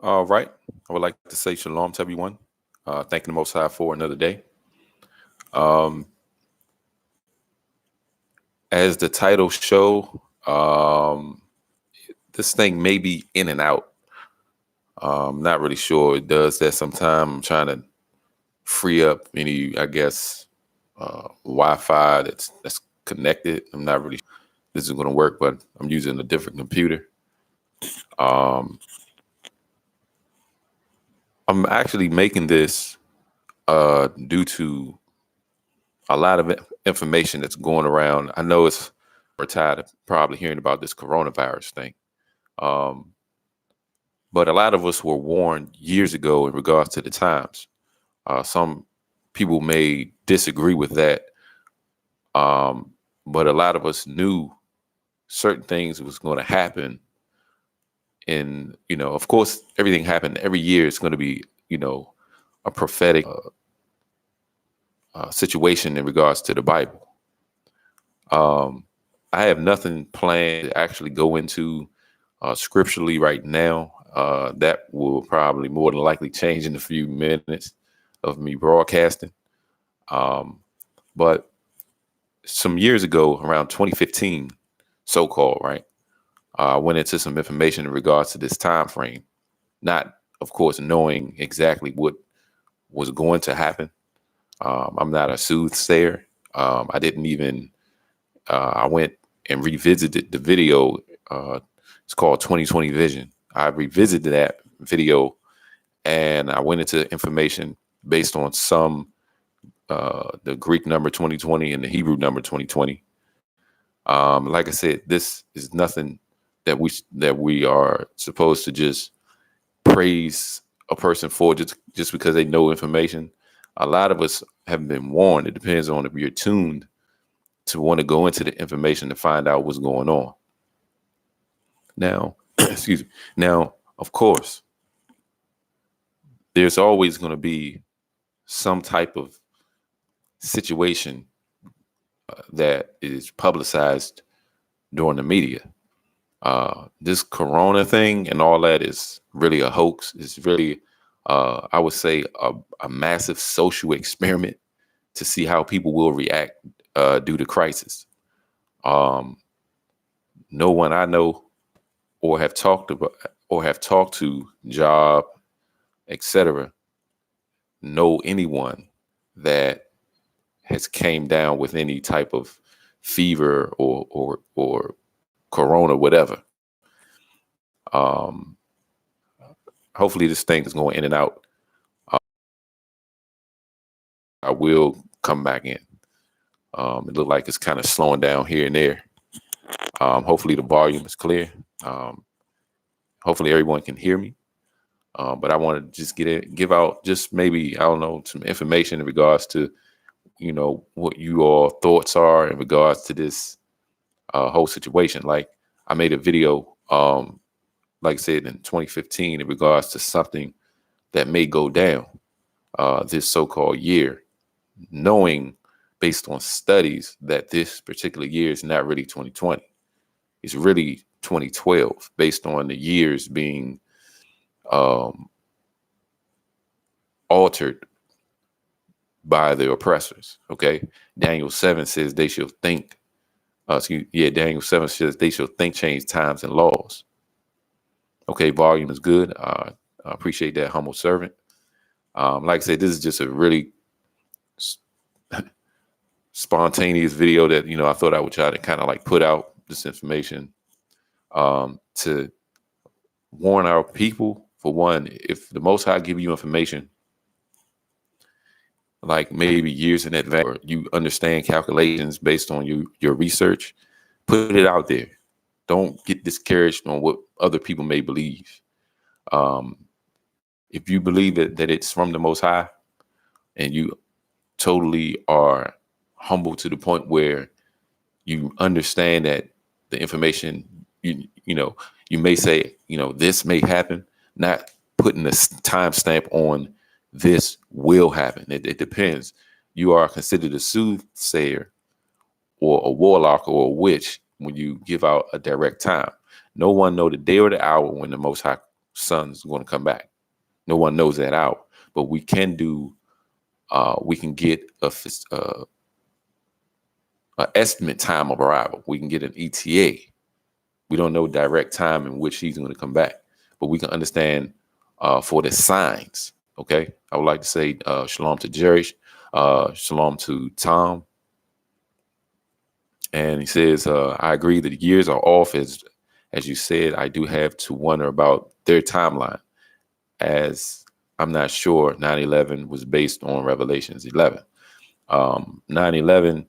All right. I would like to say shalom to everyone. Thanking the Most High for another day. Um, as the title show, this thing may be in and out. Not really sure. It does that sometime. I'm trying to free up any, I guess, Wi-Fi that's connected. I'm not really sure this is going to work, but I'm using a different computer. Um, I'm actually making this due to a lot of information that's going around. I know we're tired of probably hearing about this coronavirus thing. Um, but a lot of us were warned years ago in regards to the times. Some people may disagree with that, um, but a lot of us knew certain things was going to happen. And, of course, everything happened every year. It's going to be, a prophetic situation in regards to the Bible. I have nothing planned to actually go into scripturally right now. That will probably more than likely change in a few minutes of me broadcasting. But some years ago, around 2015, so-called, right, I went into some information in regards to this time frame, not, of course, knowing exactly what was going to happen. I'm not a soothsayer. I didn't even, I went and revisited the video. It's called 2020 Vision. I revisited that video and I went into information based on the Greek number 2020 and the Hebrew number 2020. Like I said, this is nothing that we are supposed to just praise a person for just because they know information. A lot of us have been warned. It depends on if you're tuned to want to go into the information to find out what's going on. Now, excuse me. Now, of course, there's always going to be some type of situation that is publicized during the media. This corona thing and all that is really a hoax. It's really, I would say, a massive social experiment to see how people will react due to crisis. No one I know or have talked to, job, etc., know anyone that has came down with any type of fever or corona, whatever. Um, Hopefully this thing is going in and out. I will come back in. It looked like it's kind of slowing down here and there. Hopefully the volume is clear. Hopefully everyone can hear me. But I want to just give out just maybe, I don't know, some information in regards to, what you all thoughts are in regards to this whole situation. Like I made a video, like I said, in 2015 in regards to something that may go down this so-called year, knowing based on studies that this particular year is not really 2020. It's really 2012 based on the years being altered by the oppressors. Okay. Daniel 7 says they shall think, Daniel 7 says they shall think, change times and laws. Okay. Volume is good. I appreciate that, humble servant. Like I said, this is just a really spontaneous video that, I thought I would try to kind of like put out this information to warn our people. For one, if the Most High give you information, like maybe years in advance, or you understand calculations based on your research, put it out there. Don't get discouraged on what other people may believe. If you believe that it's from the Most High and you totally are humble to the point where you understand that the information, you may say, this may happen, not putting a timestamp on this will happen. It depends. You are considered a soothsayer or a warlock or a witch when you give out a direct time. No one know the day or the hour when the Most High son's going to come back. No one knows that out, but we can do. We can get a estimate time of arrival. We can get an ETA. We don't know direct time in which he's going to come back, but we can understand for the signs. Okay, I would like to say shalom to Jerry, shalom to Tom, and he says, I agree that the years are off. As you said, I do have to wonder about their timeline, as I'm not sure 9/11 was based on Revelations 11. 9/11,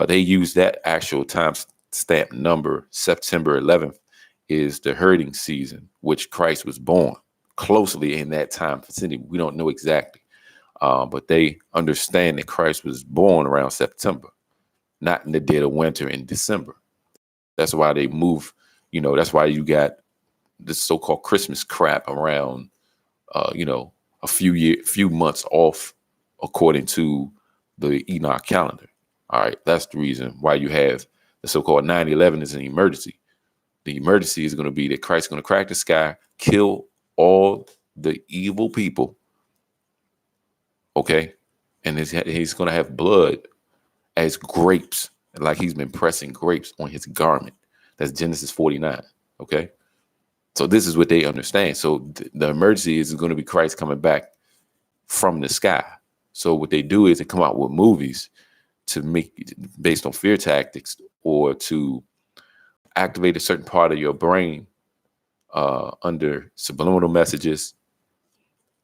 they use that actual time stamp number. September 11th is the herding season, which Christ was born closely in that time vicinity. We don't know exactly, but they understand that Christ was born around September, not in the dead of winter in December. That's why they move. That's why you got this so-called Christmas crap around, a few months off, according to the Enoch calendar. All right, that's the reason why you have the so-called 9/11 is an emergency. The emergency is going to be that Christ is going to crack the sky, kill all the evil people. Okay, and he's going to have blood as grapes, like he's been pressing grapes on his garment. That's Genesis 49. Okay, so this is what they understand. So the emergency is going to be Christ coming back from the sky. So what they do is they come out with movies to make, based on fear tactics, or to activate a certain part of your brain under subliminal messages,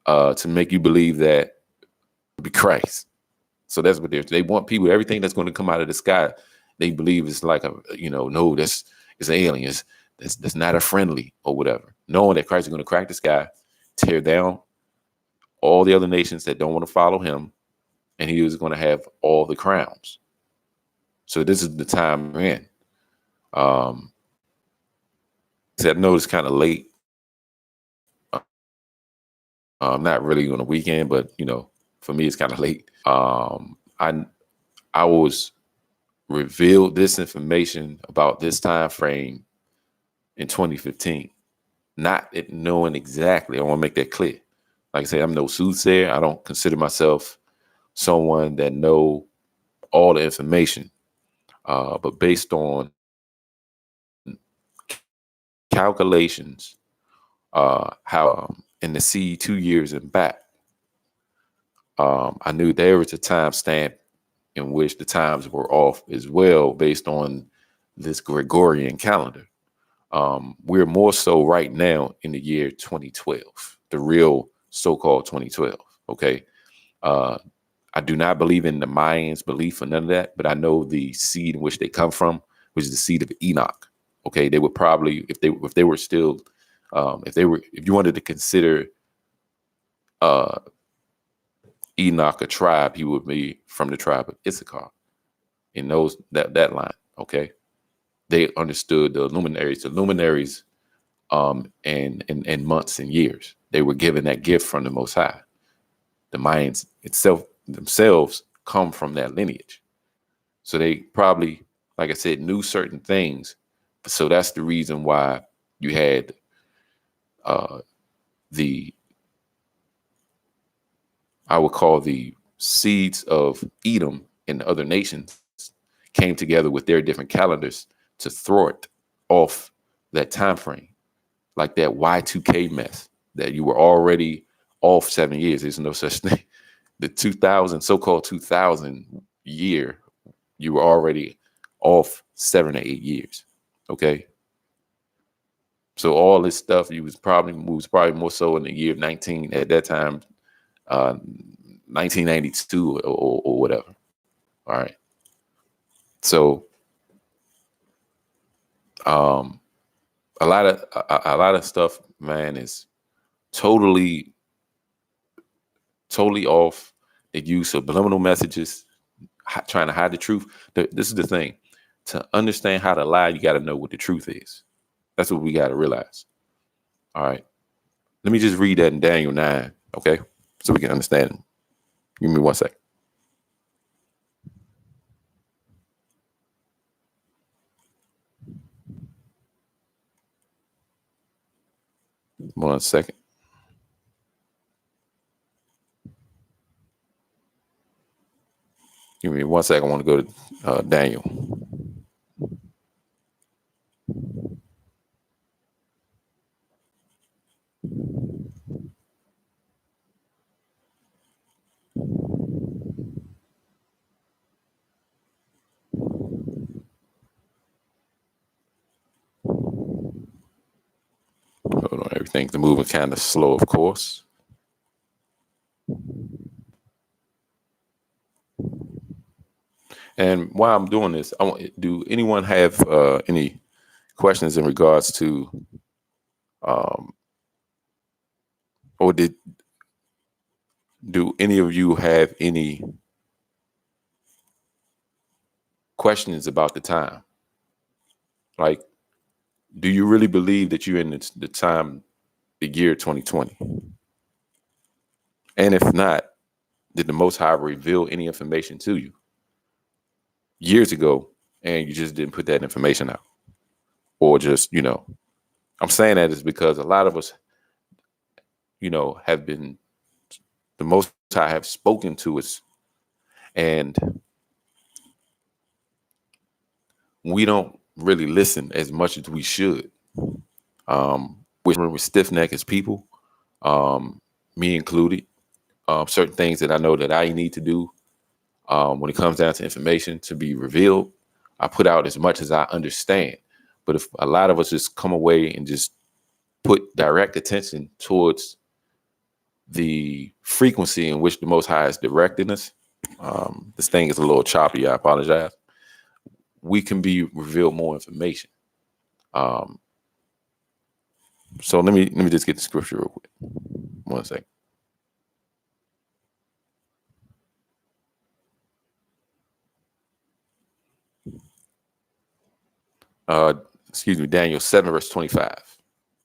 to make you believe that it be Christ. So that's what they want people. Everything that's going to come out of the sky, they believe it's like no, it's aliens. That's not a friendly or whatever. Knowing that Christ is going to crack the sky, tear down all the other nations that don't want to follow him, and he was going to have all the crowns. So this is the time we're in. I know it's kind of late. Not really on the weekend, but for me it's kind of late. I was revealed this information about this time frame in 2015, not knowing exactly. I want to make that clear. Like I said, I'm no soothsayer. I don't consider myself someone that know all the information, but based on calculations, how in the seed 2 years and back, I knew there was a time stamp in which the times were off as well, based on this Gregorian calendar. We're more so right now in the year 2012, the real so-called 2012. Okay. I do not believe in the Mayans' belief or none of that, but I know the seed in which they come from, which is the seed of Enoch. Okay. They would probably, if they were still, if you wanted to consider Enoch a tribe, he would be from the tribe of Issachar, in that line. Okay. They understood the luminaries, in months and years. They were given that gift from the Most High. The Mayans themselves come from that lineage. So they probably, like I said, knew certain things. So that's the reason why you had I would call the seeds of Edom and the other nations came together with their different calendars to thwart off that time frame, like that Y2K mess, that you were already off 7 years. There's no such thing. The 2000, so-called 2000 year, you were already off 7 or 8 years. Okay. So all this stuff, was probably more so in the year of 19 at that time, 1992 or whatever. All right. So a lot of stuff, man, is totally off. They use subliminal messages, trying to hide the truth. This is the thing. To understand how to lie, you got to know what the truth is. That's what we got to realize. All right. Let me just read that in Daniel 9, okay? So we can understand. Give me 1 second. 1 second. Give me 1 second. I want to go to Daniel. Hold on, everything's moving kind of slow, of course. And while I'm doing this, do anyone have any questions in regards to, or do any of you have any questions about the time? Like, do you really believe that you're in the time, the year 2020? And if not, did the Most High reveal any information to you years ago and you just didn't put that information out? Or just, I'm saying that is because a lot of us, have been, the Most High have spoken to us, and we don't really listen as much as we should. We're stiff-necked as people, me included. Certain things that I know that I need to do when it comes down to information to be revealed, I put out as much as I understand. But if a lot of us just come away and just put direct attention towards the frequency in which the Most High is directing us, this thing is a little choppy. I apologize. We can be revealed more information. So let me just get the scripture real quick. 1 second. Excuse me, Daniel 7 verse 25.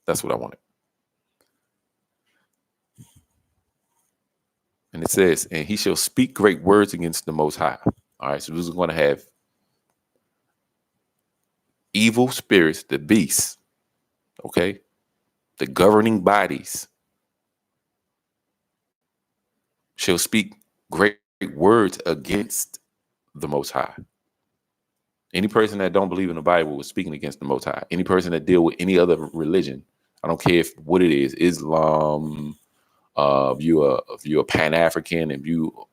That's what I wanted. And it says, and he shall speak great words against the Most High. All right, so this is going to have evil spirits, the beasts, okay, the governing bodies shall speak great words against the Most High. Any person that don't believe in the Bible is speaking against the Most High. Any person that deal with any other religion, I don't care what it is, Islam, if you're a Pan-African, if you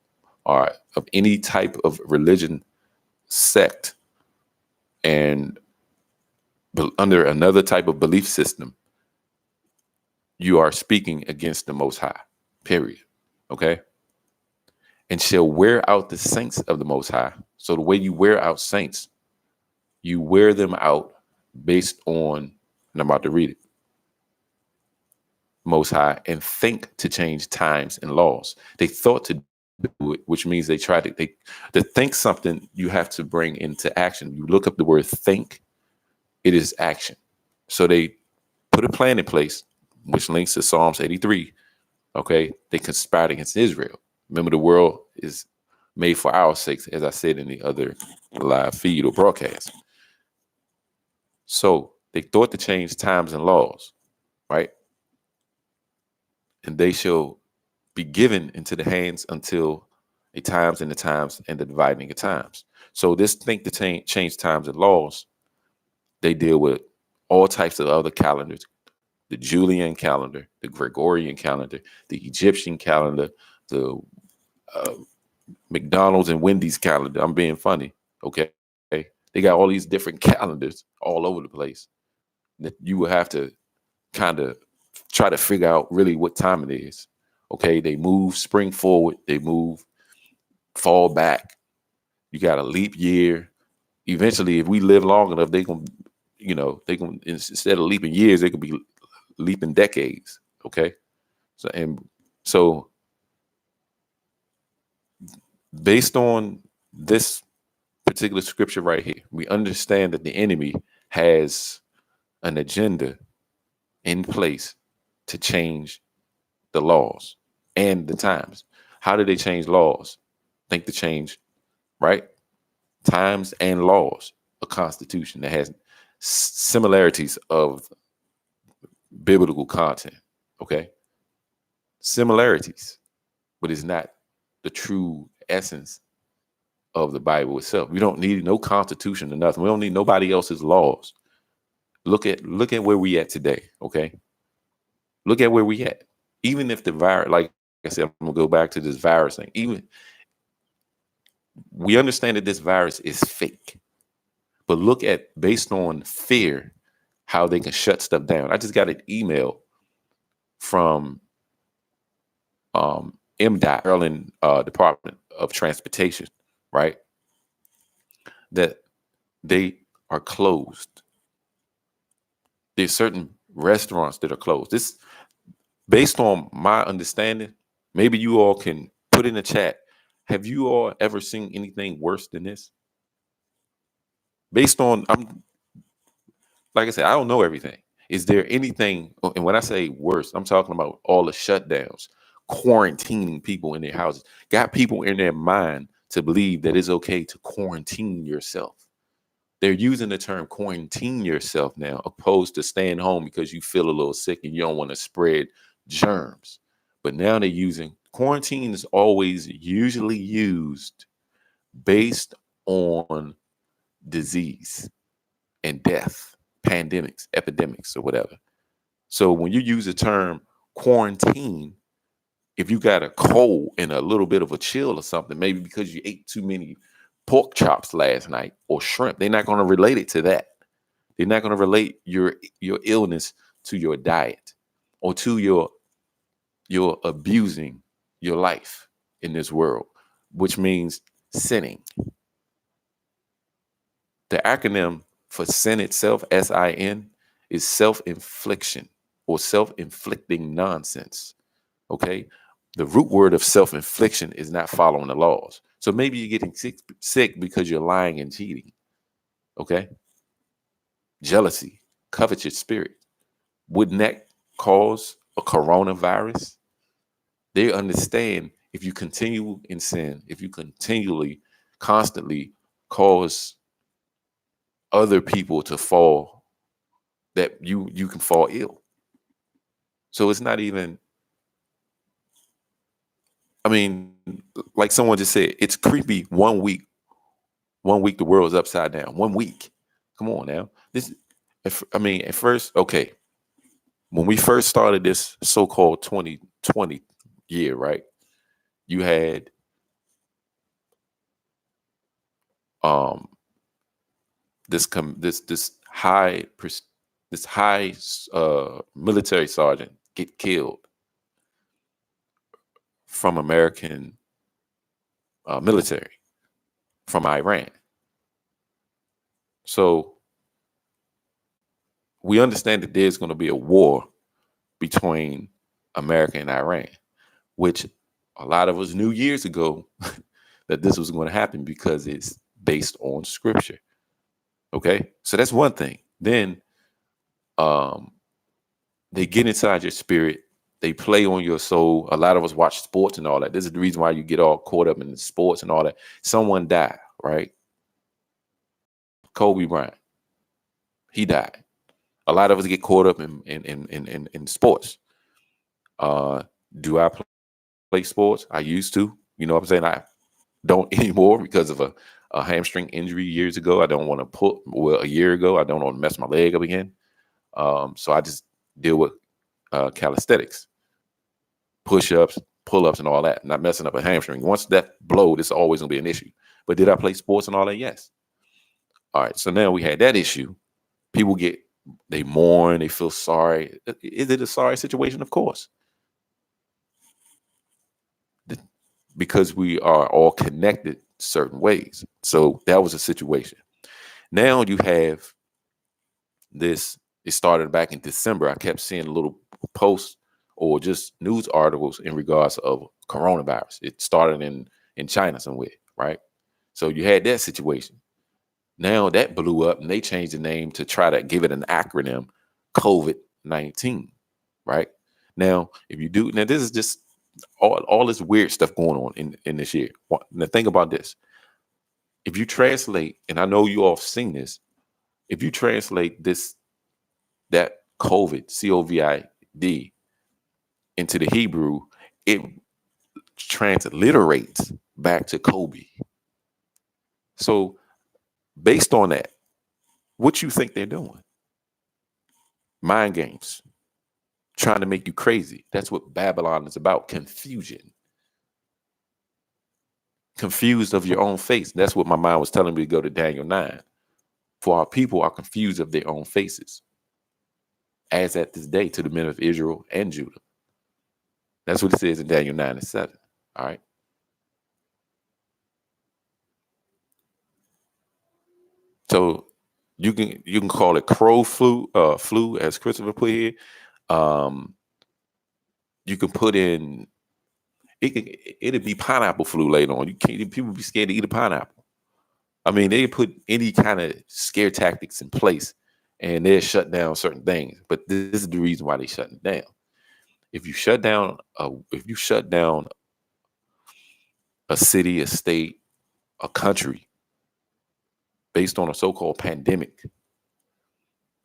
are of any type of religion sect and under another type of belief system, you are speaking against the Most High, period. Okay? And shall wear out the saints of the Most High. So the way you wear out saints, you wear them out based on, and I'm about to read it, Most High, and think to change times and laws. They thought to do it, which means they tried to think something you have to bring into action. You look up the word think, it is action. So they put a plan in place, which links to Psalms 83. Okay, they conspired against Israel. Remember, the world is made for our sakes, as I said in the other live feed or broadcast. So they thought to change times and laws, right? And they shall be given into the hands until a times and the times and the dividing of times. So this think to change times and laws, they deal with all types of other calendars, the Julian calendar, the Gregorian calendar, the Egyptian calendar, the McDonald's and Wendy's calendar. I'm being funny, okay? They got all these different calendars all over the place that you will have to kind of try to figure out really what time it is. Okay, they move spring forward, they move fall back. You got a leap year. Eventually, if we live long enough, they can instead of leaping years, they could be leaping decades. Okay, so based on this particular scripture right here, we understand that the enemy has an agenda in place to change the laws and the times. How do they change laws? Think to change, right? Times and laws, a constitution that has similarities of biblical content. Okay. Similarities, but it's not the true essence of the Bible itself. We don't need no constitution or nothing. We don't need nobody else's laws. Look at where we at today. Okay. Look at where we at. Even if the virus, like I said, I'm gonna go back to this virus thing. Even we understand that this virus is fake, but look at, based on fear, how they can shut stuff down. I just got an email from MDOT, Maryland Department of Transportation, right? That they are closed. There's certain restaurants that are closed. This, based on my understanding, maybe you all can put in the chat. Have you all ever seen anything worse than this? Based on, I'm like I said, I don't know everything. Is there anything? And when I say worse, I'm talking about all the shutdowns, quarantining people in their houses, got people in their mind to believe that it's okay to quarantine yourself. They're using the term quarantine yourself now, opposed to staying home because you feel a little sick and you don't want to spread germs. But now they're using quarantine is always usually used based on disease and death, pandemics, epidemics, or whatever. So when you use the term quarantine, if you got a cold and a little bit of a chill or something, maybe because you ate too many pork chops last night or shrimp, they're not going to relate it to that. They're not going to relate your illness to your diet or to your abusing your life in this world, which means sinning. The acronym for sin itself, SIN, is self-infliction or self-inflicting nonsense. Okay. The root word of self-infliction is not following the laws. So maybe you're getting sick because you're lying and cheating. Okay. Jealousy, covetous spirit. Wouldn't that cause a coronavirus? They understand if you continue in sin, if you constantly cause other people to fall, that you can fall ill. So it's not even, I mean, like someone just said, it's creepy. 1 week the world's upside down. 1 week. Come on now. At first, okay, when we first started this so-called 2020 year, right? You had this high military sergeant get killed from American military from Iran. So we understand that there's going to be a war between America and Iran, which a lot of us knew years ago that this was going to happen because it's based on scripture. Okay, so that's one thing. Then they get inside your spirit. They play on your soul. A lot of us watch sports and all that. This is the reason why you get all caught up in sports and all that. Someone died, right? Kobe Bryant, he died. A lot of us get caught up in sports. Do I play sports? I used to. You know what I'm saying? I don't anymore because of a hamstring injury years ago. I don't want to a year ago, I don't want to mess my leg up again. So I just deal with calisthenics, push-ups, pull-ups, and all that, not messing up a hamstring. Once that blowed, it's always going to be an issue. But did I play sports and all that? Yes. All right, so now we had that issue. People they mourn, they feel sorry. Is it a sorry situation? Of course. Because we are all connected certain ways. So that was a situation. Now you have this, it started back in December. I kept seeing little posts or just news articles in regards of coronavirus. It started in China somewhere, right? So you had that situation. Now that blew up and they changed the name to try to give it an acronym, COVID-19, right? Now, this is just all this weird stuff going on in this year. Now think about this. If you translate, and I know you all have seen this, if you translate that COVID, COVID, into the Hebrew, it transliterates back to Kobe. So based on that, what you think they're doing? Mind games, trying to make you crazy. That's what Babylon is about. Confusion. Confused of your own face. That's what my mind was telling me to go to Daniel 9. For our people are confused of their own faces, as at this day to the men of Israel and Judah. That's what it says in Daniel 9:7. All right. So you can call it crow flu, as Christopher put here. You can put in it'd be pineapple flu later on. You can't people be scared to eat a pineapple. I mean, they put any kind of scare tactics in place and they'll shut down certain things. But this is the reason why they shutting down. If you shut down a city, a state, a country based on a so-called pandemic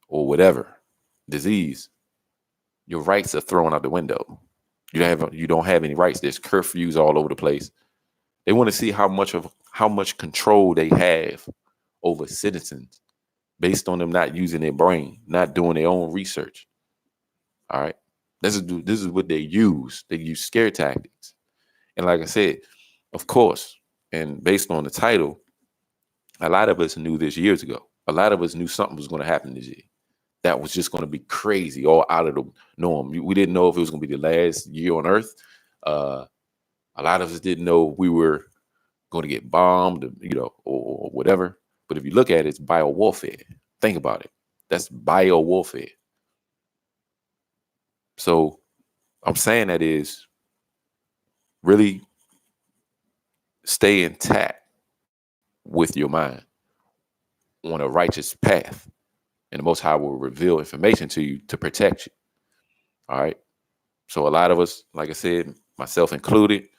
or whatever disease, your rights are thrown out the window. You don't have any rights. There's curfews all over the place. They want to see how much control they have over citizens based on them not using their brain, not doing their own research. All right. This is what they use. They use scare tactics. And like I said, of course, and based on the title, a lot of us knew this years ago. A lot of us knew something was going to happen this year. That was just going to be crazy, all out of the norm. We didn't know if it was going to be the last year on Earth. A lot of us didn't know we were going to get bombed, or whatever. But if you look at it, it's bio warfare. Think about it. That's bio warfare. So I'm saying that is really stay intact with your mind on a righteous path. And the Most High will reveal information to you to protect you. All right. So a lot of us, like I said, myself included,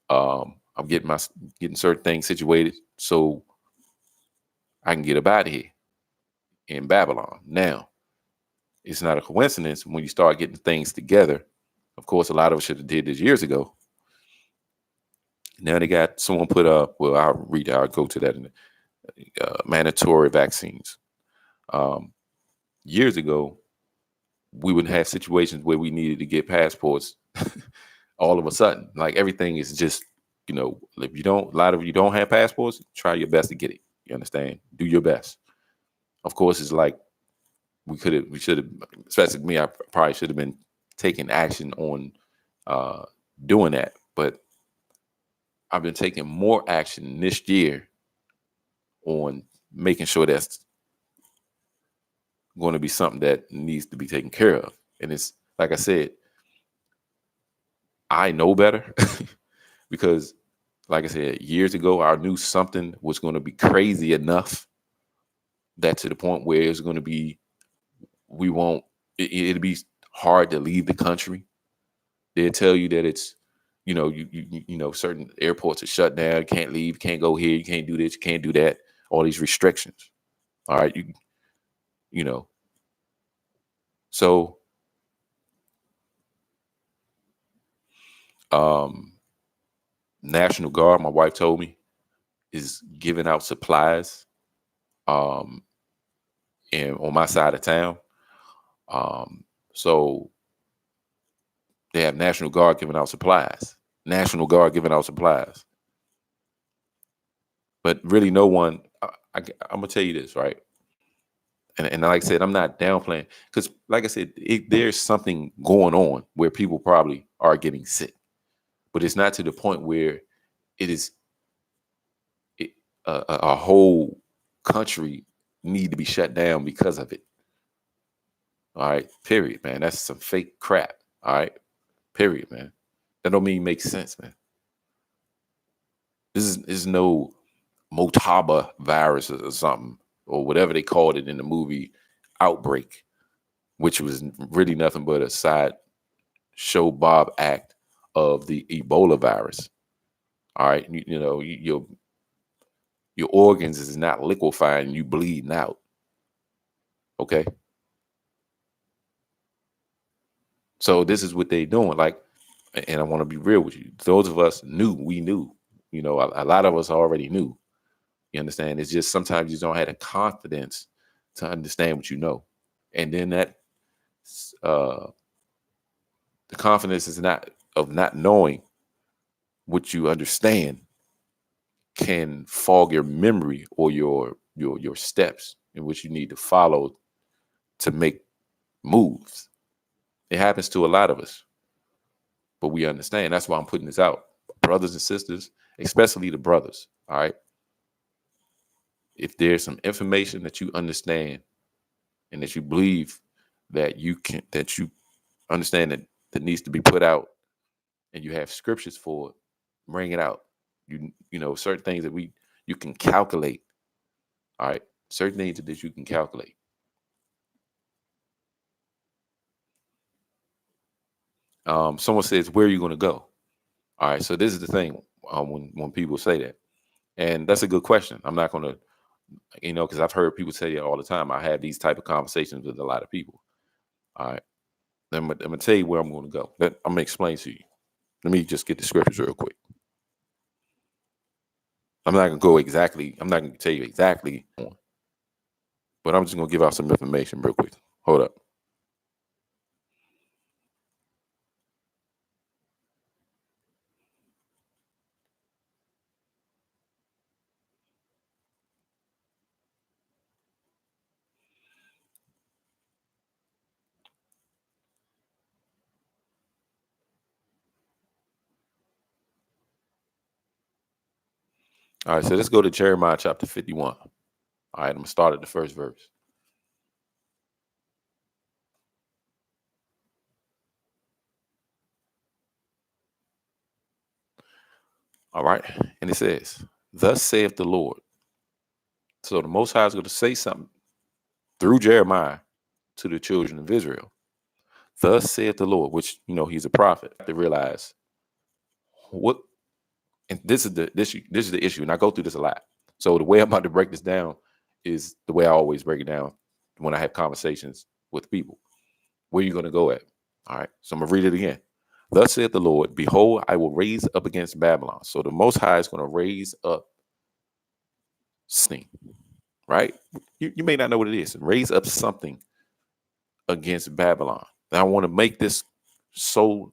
I'm getting certain things situated so I can get up out of here in Babylon. Now, it's not a coincidence when you start getting things together. Of course, a lot of us should have did this years ago. Now they got someone put up. Well, I'll go to that in mandatory vaccines. Years ago, we would have situations where we needed to get passports all of a sudden. Like everything is just, if you don't, a lot of you don't have passports, try your best to get it. You understand? Do your best. Of course, it's like we should have, especially me, I probably should have been taking action on doing that. But I've been taking more action this year on making sure that's going to be something that needs to be taken care of. And it's like I said, I know better because, like I said, years ago, I knew something was going to be crazy enough that to the point where it's going to be, it'll be hard to leave the country. They'll tell you that it's, certain airports are shut down. You can't leave, you can't go here, you can't do this, you can't do that. All these restrictions. All right. So National Guard, my wife told me, is giving out supplies and on my side of town. So they have National Guard giving out supplies. National Guard giving out supplies. But really no one, I'm going to tell you this, right? And like I said, I'm not downplaying because, like I said, there's something going on where people probably are getting sick, but it's not to the point where it is a whole country need to be shut down because of it. All right, period, man. That's some fake crap. All right, period, man. That don't mean make sense, man. This is no Motaba virus or something, or whatever they called it in the movie Outbreak, which was really nothing but a side show Bob act of the Ebola virus. All right, your organs is not liquefying, you bleeding out. Okay. So this is what they doing. Like, and I want to be real with you. Those of us we knew, a lot of us already knew. You understand? It's just sometimes you don't have the confidence to understand what you know. And then that uh the confidence is not knowing what you understand can fog your memory or your steps in which you need to follow to make moves. It happens to a lot of us, but we understand. That's why I'm putting this out. Brothers and sisters, especially the brothers, all right? If there's some information that you understand and that you believe that you understand that needs to be put out and you have scriptures for it, bring it out. Certain things that you can calculate. All right. Certain things that you can calculate. Someone says, where are you going to go? All right. So this is the thing when people say that. And that's a good question. I'm not going to, because I've heard people say it all the time. I have these type of conversations with a lot of people. All right. I'm going to tell you where I'm going to go. I'm going to explain to you. Let me just get the scriptures real quick. I'm not going to tell you exactly, but I'm just going to give out some information real quick. Hold up. All right, so let's go to Jeremiah chapter 51. All right, I'm going to start at the first verse. All right, and it says, thus saith the Lord. So the Most High is going to say something through Jeremiah to the children of Israel. Thus saith the Lord, which, he's a prophet. To realize what, and this is the issue, and I go through this a lot. So the way I'm about to break this down is the way I always break it down when I have conversations with people. Where are you going to go at? All right, so I'm going to read it again. Thus saith the Lord, behold, I will raise up against Babylon. So the Most High is going to raise up something, right? You may not know what it is. Raise up something against Babylon. And I want to make this so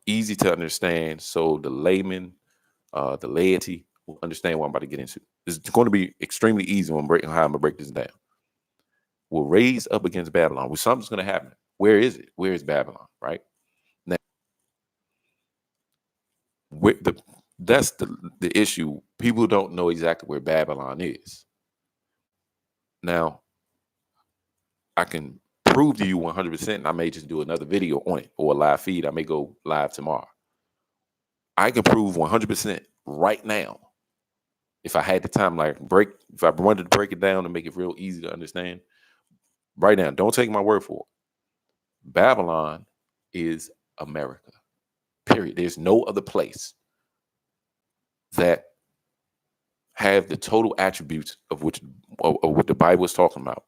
easy to understand so the layman, the laity will understand what I'm about to get into. It's going to be extremely easy when how I'm going to break this down. We'll raise up against Babylon. Well, something's going to happen. Where is it? Where is Babylon, right? Now, that's the issue. People don't know exactly where Babylon is. Now, I can prove to you 100%, and I may just do another video on it or a live feed. I may go live tomorrow. I can prove 100% right now, if I had the time, if I wanted to break it down and make it real easy to understand, right now, don't take my word for it. Babylon is America, period. There's no other place that have the total attributes of what the Bible is talking about.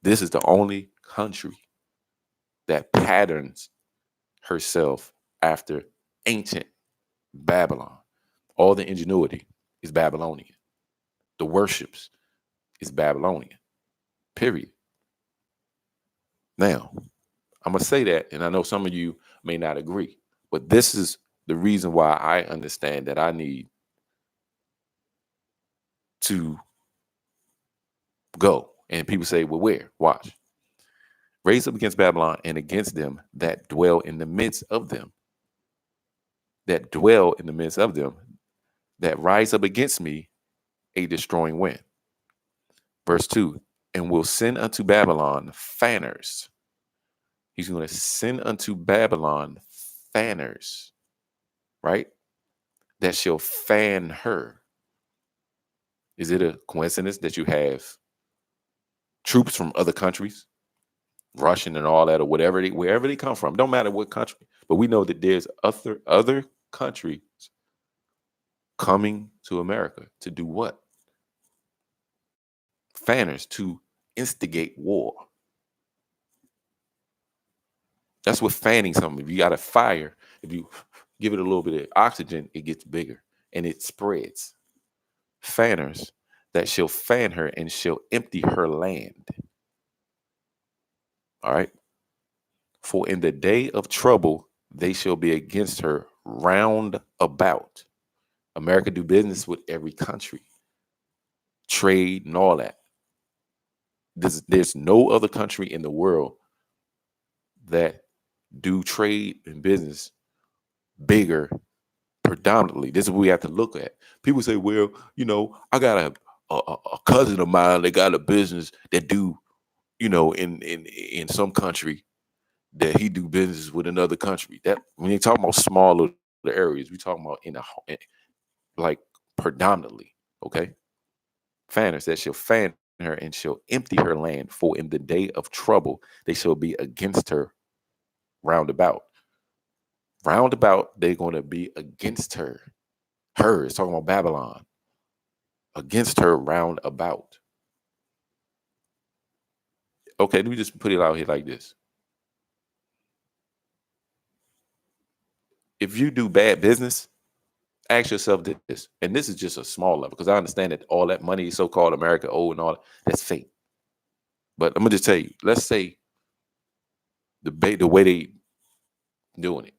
This is the only country that patterns herself after ancient Babylon. All the ingenuity is Babylonian. The worships is Babylonian. Period. Now, I'm going to say that, and I know some of you may not agree, but this is the reason why I understand that I need to go. And people say, well, where? Watch. Raise up against Babylon and against them that dwell in the midst of them. That dwell in the midst of them, that rise up against me a destroying wind. Verse 2, and will send unto Babylon fanners. He's going to send unto Babylon fanners, right? That shall fan her. Is it a coincidence that you have troops from other countries, Russian and all that, or wherever they come from? Don't matter what country, but we know that there's other countries coming to America to do what? Fanners, to instigate war. That's what fanning something. If you got a fire, if you give it a little bit of oxygen, it gets bigger and it spreads. Fanners that shall fan her and shall empty her land. All right. For in the day of trouble, they shall be against her round about. America do business with every country, trade and all that. There's no other country in the world that do trade and business bigger predominantly. This is what we have to look at. People say, well, I got a cousin of mine that got a business that do, in some country that he do business with another country. That when you talk about smaller areas, we talking about like predominantly, okay? Fanners that shall fan her and shall empty her land, for in the day of trouble they shall be against her round about. Round about, they're going to be against her. Her is talking about Babylon. Against her round about. Okay, let me just put it out here like this. If you do bad business, ask yourself this, and this is just a small level, because I understand that all that money, so-called America owe and all that's fake. But I'm gonna just tell you, let's say the way they doing it,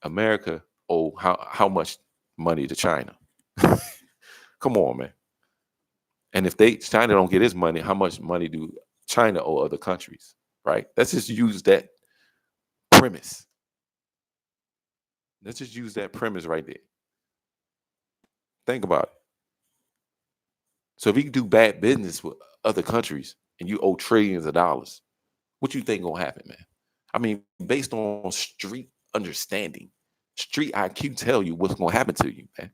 America owe how much money to China? Come on, man. And if China don't get its money, how much money do China owe other countries? Right? Let's just use that premise. Let's just use that premise right there. Think about it. So if you do bad business with other countries and you owe trillions of dollars, what you think gonna happen, man? I mean, based on street understanding, street IQ tell you what's gonna happen to you, man.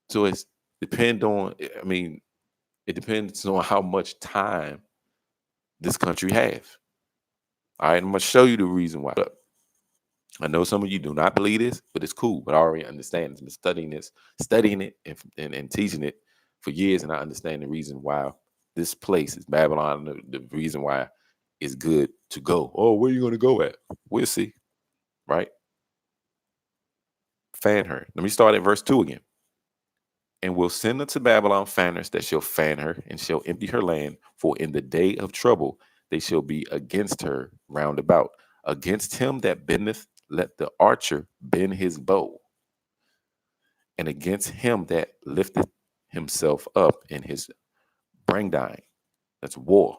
So it depends on how much time this country has. All right, I'm gonna show you the reason why. I know some of you do not believe this, but it's cool. But I already understand. I've been studying it, and teaching it for years, and I understand the reason why this place is Babylon. The reason why it's good to go. Oh, where are you going to go at? We'll see. Right? Fan her. Let me start at verse 2 again. And will send unto Babylon fanners that shall fan her and shall empty her land. For in the day of trouble they shall be against her round about. Against him that bendeth, let the archer bend his bow. And against him that lifteth himself up in his brandine. That's war.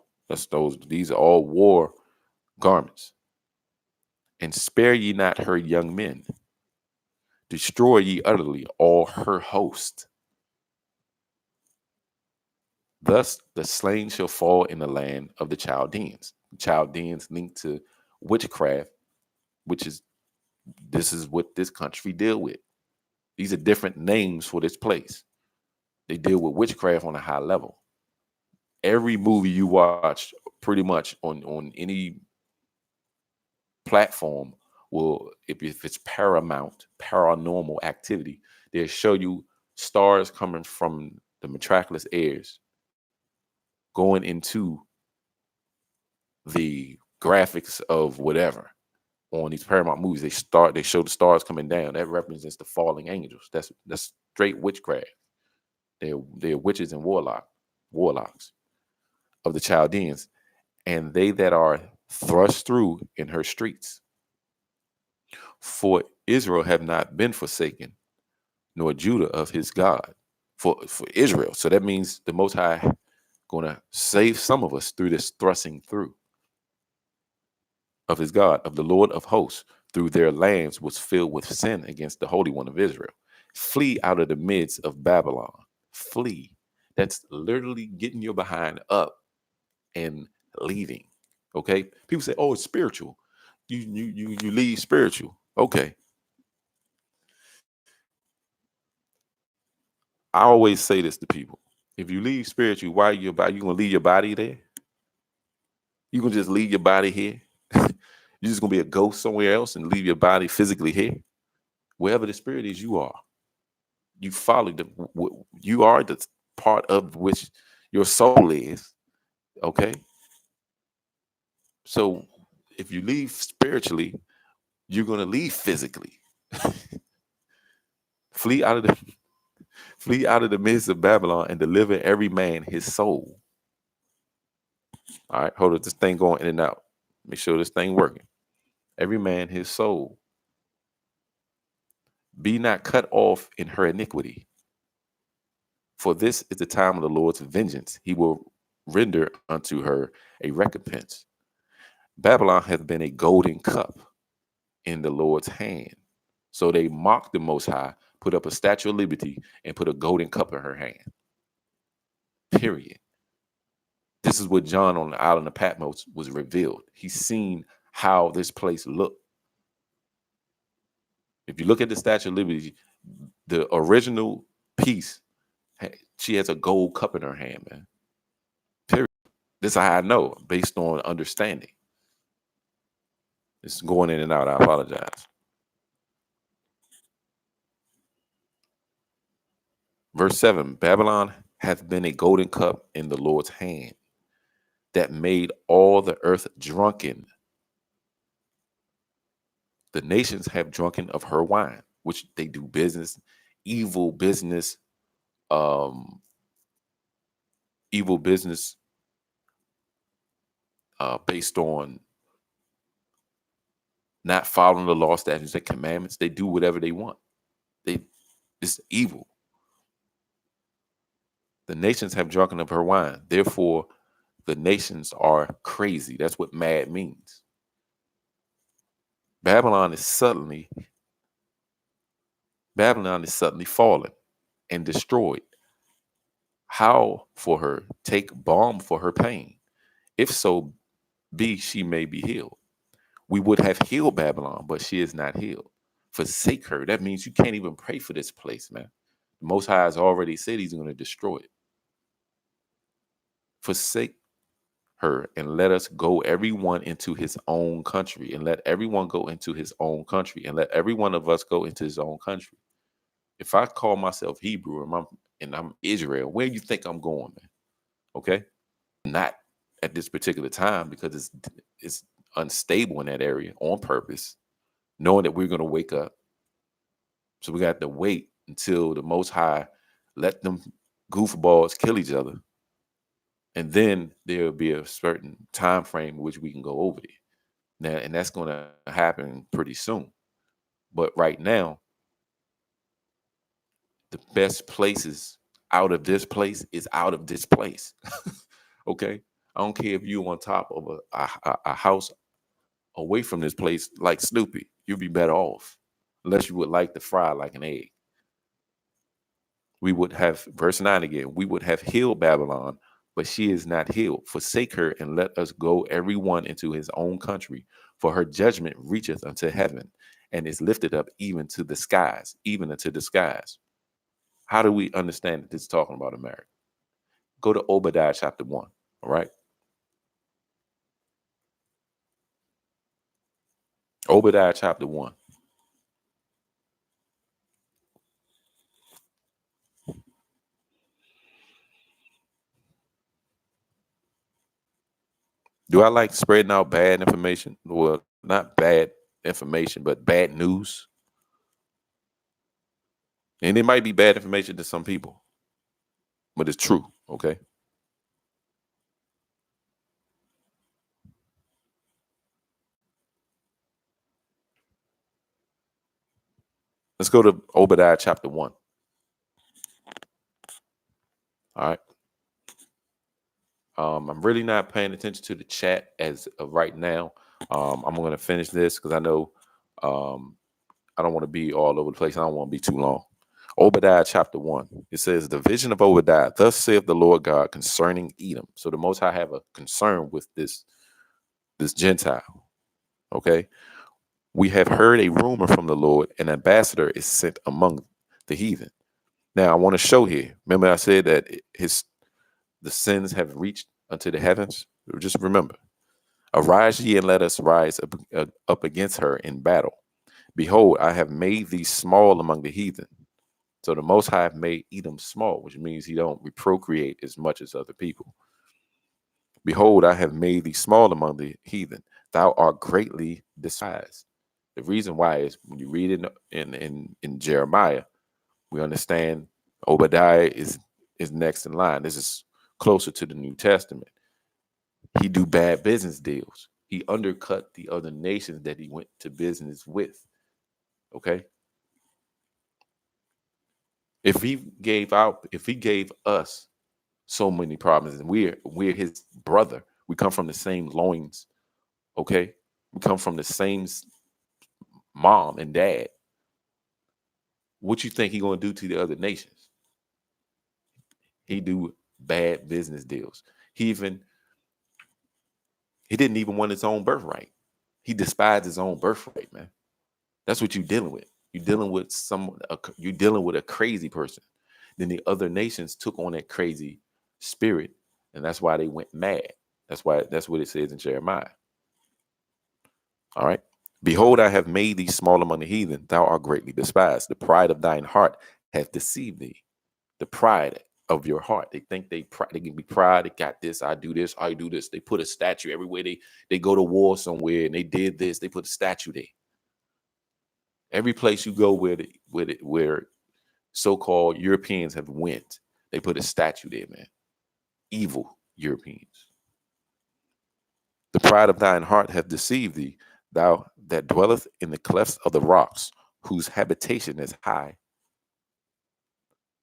These are all war garments. And spare ye not her young men. Destroy ye utterly all her host. Thus the slain shall fall in the land of the Chaldeans. Chaldeans linked to witchcraft, this is what this country deal with. These are different names for this place. They deal with witchcraft on a high level. Every movie you watch, pretty much on any platform, will, if it's paranormal activity, they'll show you stars coming from the metropolis airs going into the graphics of whatever. On these Paramount movies, they show the stars coming down. That represents the falling angels. That's straight witchcraft. They're witches and warlocks of the Chaldeans, and they that are thrust through in her streets. For Israel have not been forsaken, nor Judah of his God. For Israel. So that means the Most High gonna save some of us through this thrusting through of his God, of the Lord of hosts, through their lands was filled with sin against the Holy One of Israel. Flee out of the midst of Babylon. Flee. That's literally getting your behind up and leaving. Okay. People say, "Oh, it's spiritual." You leave spiritual. Okay. I always say this to people: if you leave spiritual, why you gonna leave your body there? You gonna just leave your body here? You're just gonna be a ghost somewhere else and leave your body physically here? Wherever the spirit is, you are. You follow you are the part of which your soul is. Okay. So if you leave spiritually, you're going to leave physically. Flee out of the flee out of the midst of Babylon and deliver every man his soul. All right, hold up, this thing going in and out. Make sure this thing working. Every man his soul. Be not cut off in her iniquity. For this is the time of the Lord's vengeance. He will render unto her a recompense. Babylon hath been a golden cup in the Lord's hand. So they mocked the Most High, put up a statue of liberty, and put a golden cup in her hand. Period. This is what John on the island of Patmos was revealed. He's seen how this place looked. If you look at the Statue of Liberty, the original piece, she has a gold cup in her hand, man. Period. This is how I know, based on understanding. It's going in and out. I apologize. Verse 7, Babylon hath been a golden cup in the Lord's hand that made all the earth drunken. The nations have drunken of her wine, which they do business, evil business, based on not following the law, statutes, and commandments. They do whatever they want. It's evil. The nations have drunken of her wine. Therefore, the nations are crazy. That's what mad means. Babylon is suddenly fallen and destroyed. How for her? Take balm for her pain. If so be she may be healed. We would have healed Babylon, but she is not healed. Forsake her. That means you can't even pray for this place, man. The Most High has already said he's going to destroy it. Forsake her and let us go everyone into his own country, and let everyone go into his own country, and let every one of us go into his own country. If I call myself Hebrew and I'm Israel, where you think I'm going, man? Okay? Not at this particular time, because it's unstable in that area on purpose, knowing that we're going to wake up. So we got to wait until the Most High let them goofballs kill each other. And then there'll be a certain time frame in which we can go over there. Now, and that's going to happen pretty soon. But right now, the best places out of this place is out of this place. Okay? I don't care if you're on top of a house away from this place like Snoopy. You'll be better off, unless you would like to fry like an egg. We would have, verse 9 again, we would have healed Babylon, but she is not healed. Forsake her and let us go every one into his own country, for her judgment reacheth unto heaven and is lifted up even to the skies, even unto the skies. How do we understand that this is talking about America? Go to Obadiah chapter 1, all right? Obadiah chapter 1. Do I like spreading out bad information? Well, not bad information, but bad news. And it might be bad information to some people, but it's true, okay? Let's go to Obadiah chapter 1. All right. I'm really not paying attention to the chat as of right now. I'm going to finish this because I know I don't want to be all over the place. I don't want to be too long. Obadiah chapter 1. It says, the vision of Obadiah, thus saith the Lord God concerning Edom. So the Most High have a concern with this Gentile. Okay. We have heard a rumor from the Lord, an ambassador is sent among the heathen. Now I want to show here. Remember I said that the sins have reached unto the heavens. Just remember, arise ye and let us rise up against her in battle. Behold, I have made thee small among the heathen. So the Most High have made Edom small, which means he don't reprocreate as much as other people. Behold, I have made thee small among the heathen. thou art greatly despised. The reason why is when you read it in Jeremiah, we understand Obadiah is next in line. This is closer to the New Testament. He do bad business deals. He undercut the other nations that he went to business with. Okay. If he gave us so many problems, and we're his brother, we come from the same loins. Okay. We come from the same mom and dad. What you think he gonna do to the other nations? He do bad business deals. He didn't even want his own birthright. He despised his own birthright, man. That's what you're dealing with. You're dealing with you're dealing with a crazy person. Then the other nations took on that crazy spirit, and that's why they went mad. That's what it says in Jeremiah. All right. Behold, I have made thee small among the heathen. Thou art greatly despised. The pride of thine heart hath deceived thee. The pride of your heart. They think they can be proud. They got this. I do this. I do this. They put a statue everywhere. They go to war somewhere and they did this. They put a statue there. Every place you go where so-called Europeans have went, they put a statue there, man. Evil Europeans. The pride of thine heart hath deceived thee, thou that dwelleth in the clefts of the rocks, whose habitation is high,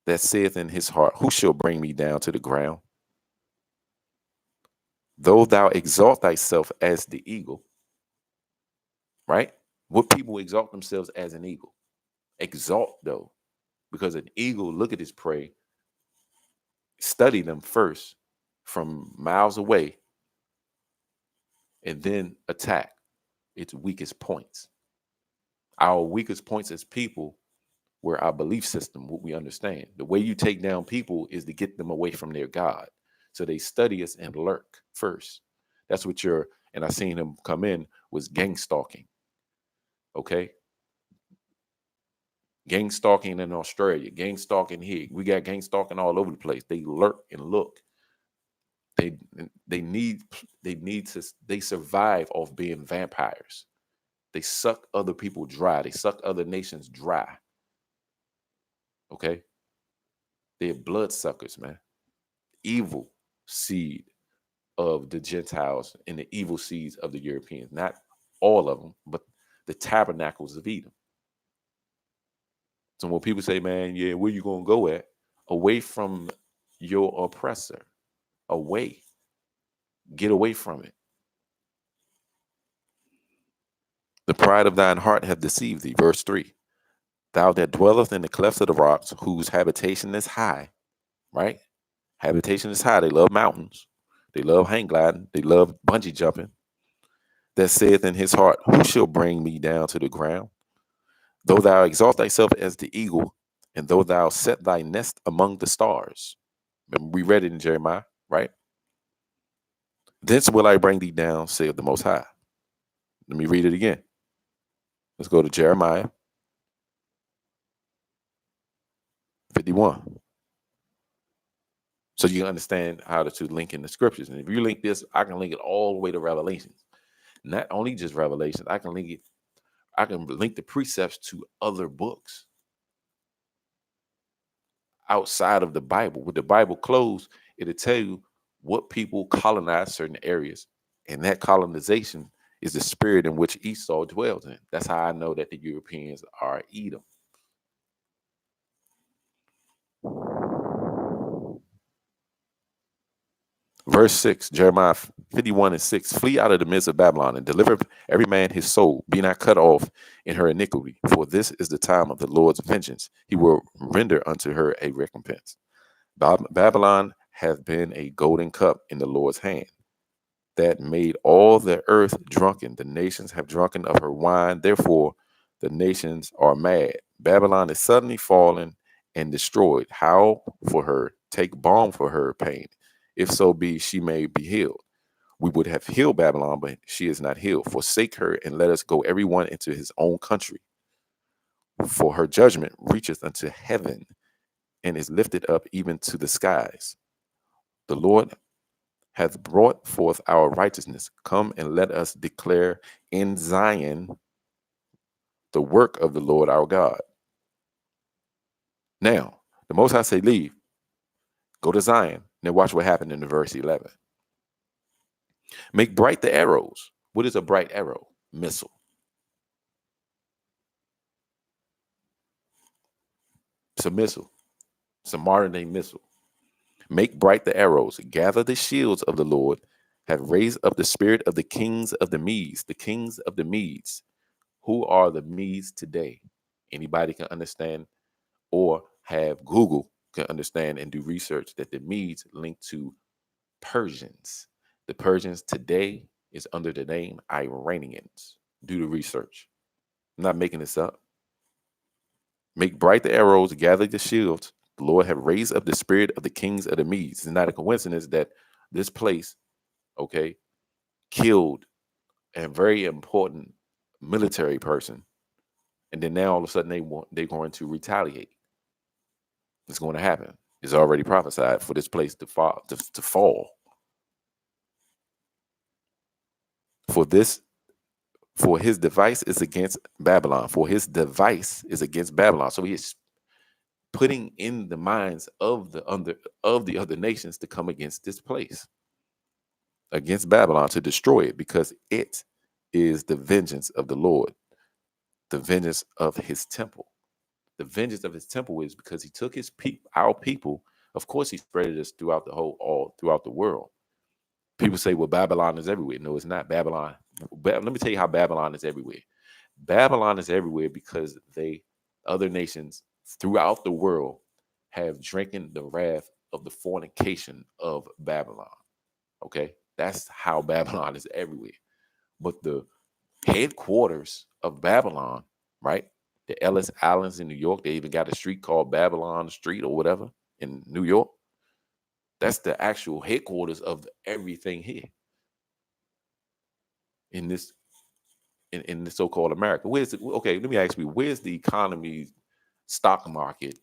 that saith in his heart, who shall bring me down to the ground? Though thou exalt thyself as the eagle, right? What people exalt themselves as an eagle? Exalt, though, because an eagle, look at his prey, study them first from miles away, and then attack its weakest points. Our weakest points as people were our belief system, what we understand. The way you take down people is to get them away from their God. So they study us and lurk first. That's what and I seen him come in, was gang stalking. Okay. Gang stalking in Australia, gang stalking here. We got gang stalking all over the place. They lurk and look. They survive off being vampires. They suck other people dry. They suck other nations dry. Okay. They're blood suckers, man. Evil seed of the Gentiles and the evil seeds of the Europeans. Not all of them, but the tabernacles of Edom. So when people say, man, yeah, where you going to go at? Away from your oppressor. Away. Get away from it. The pride of thine heart hath deceived thee. Verse 3. Thou that dwelleth in the clefts of the rocks, whose habitation is high, right? Habitation is high. They love mountains. They love hang gliding. They love bungee jumping. That saith in his heart, who shall bring me down to the ground? Though thou exalt thyself as the eagle, and though thou set thy nest among the stars. Remember, we read it in Jeremiah, right? Thence will I bring thee down, saith the Most High. Let me read it again. Let's go to Jeremiah 51. So you can understand how to link in the scriptures. And if you link this, I can link it all the way to Revelations. Not only just Revelations, I can link the precepts to other books outside of the Bible. With the Bible closed, it'll tell you what people colonized certain areas. And that colonization is the spirit in which Esau dwells in. That's how I know that the Europeans are Edom. Verse 6, Jeremiah 51:6. Flee out of the midst of Babylon and deliver every man his soul. Be not cut off in her iniquity, for this is the time of the Lord's vengeance. He will render unto her a recompense. Babylon hath been a golden cup in the Lord's hand, that made all the earth drunken. The nations have drunken of her wine. Therefore, the nations are mad. Babylon is suddenly fallen and destroyed. Howl for her. Take balm for her pain. If so be she may be healed. We would have healed Babylon, but she is not healed. Forsake her and let us go every one into his own country. For her judgment reacheth unto heaven and is lifted up even to the skies. The Lord hath brought forth our righteousness. Come and let us declare in Zion the work of the Lord our God. Now, the Most High say, leave, go to Zion. Now watch what happened in the verse 11. Make bright the arrows. What is a bright arrow? Missile. It's a missile. It's a modern day missile. Make bright the arrows. Gather the shields of the Lord. Have raised up the spirit of the kings of the Medes. The kings of the Medes. Who are the Medes today? Anybody can understand or have Google can understand and do research that the Medes link to Persians. The Persians today is under the name Iranians. Do the research. I'm not making this up. Make bright the arrows, gather the shields. The Lord have raised up the spirit of the kings of the Medes. It's not a coincidence that this place, okay, killed a very important military person, and then now all of a sudden they're going to retaliate. It's going to happen. It's already prophesied for this place to fall. To fall. For his device is against Babylon. For his device is against Babylon. So he is putting in the minds of the other nations to come against this place, against Babylon, to destroy it, because it is the vengeance of the Lord, the vengeance of his temple. The vengeance of his temple is because he took our people. Of course, he spread us throughout throughout the world. People say, well, Babylon is everywhere. No, it's not. Babylon. Let me tell you how Babylon is everywhere. Babylon is everywhere because other nations throughout the world have drinking the wrath of the fornication of Babylon. Okay, that's how Babylon is everywhere. But the headquarters of Babylon, right? The Ellis Islands in New York, they even got a street called Babylon Street or whatever in New York. That's the actual headquarters of everything here in this so-called America. Okay, let me ask you, where's the economy, stock market,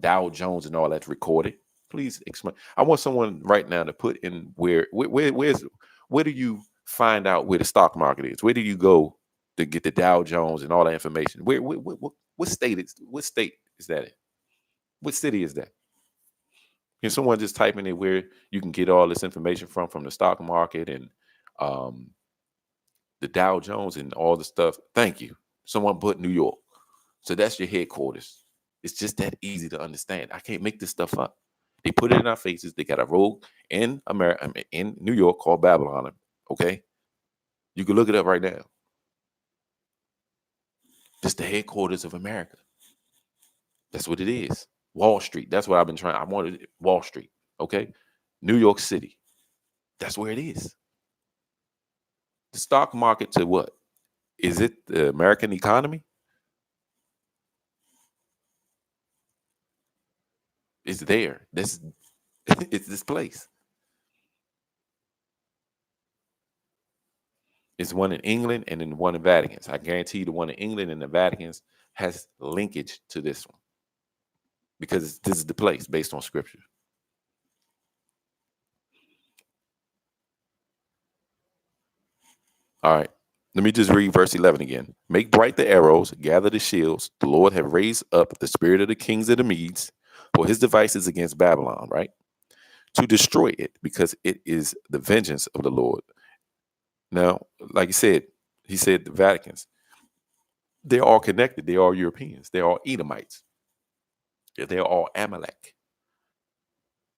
Dow Jones and all that's recorded? Please explain. I want someone right now to put in where do you find out where the stock market is? Where do you go to get the Dow Jones and all that information? What state is that in? What city is that? Can someone just type in it where you can get all this information from the stock market and the Dow Jones and all the stuff? Thank you. Someone put New York. So that's your headquarters. It's just that easy to understand. I can't make this stuff up. They put it in our faces. They got a road in America, in New York, called Babylon. Okay, you can look it up right now. This the headquarters of America. That's what it is. Wall Street. That's what I've been trying. I wanted Wall Street. Okay, New York City. That's where it is. The stock market to what? Is it the American economy? It's there. It's this place. It's one in England and then one in Vatican's. I guarantee you the one in England and the Vatican's has linkage to this one, because this is the place based on scripture. All right. Let me just read verse 11 again. Make bright the arrows, gather the shields. The Lord have raised up the spirit of the kings of the Medes, for his devices against Babylon, right? To destroy it, because it is the vengeance of the Lord. Now, like he said the Vatican's. They're all connected. They're all Europeans. They're all Edomites. They're all Amalek.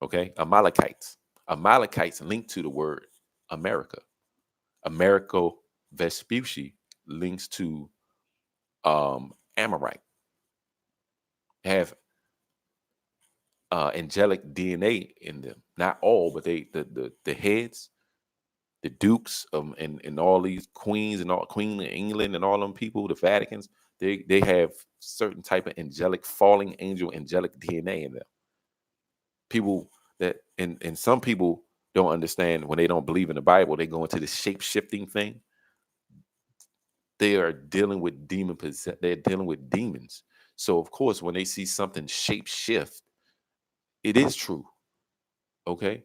Okay? Amalekites. Amalekites linked to the word America. Americo Vespucci links to Amorite. Have angelic DNA in them. Not all, but the heads, the dukes, and all these queens and all Queen of England and all them people, the Vaticans, they have certain type of angelic, falling angel angelic DNA in them. People that and some people don't understand when they don't believe in the Bible, they go into the shape-shifting thing. They are dealing with they're dealing with demons. So of course, when they see something shape shift, it is true. Okay.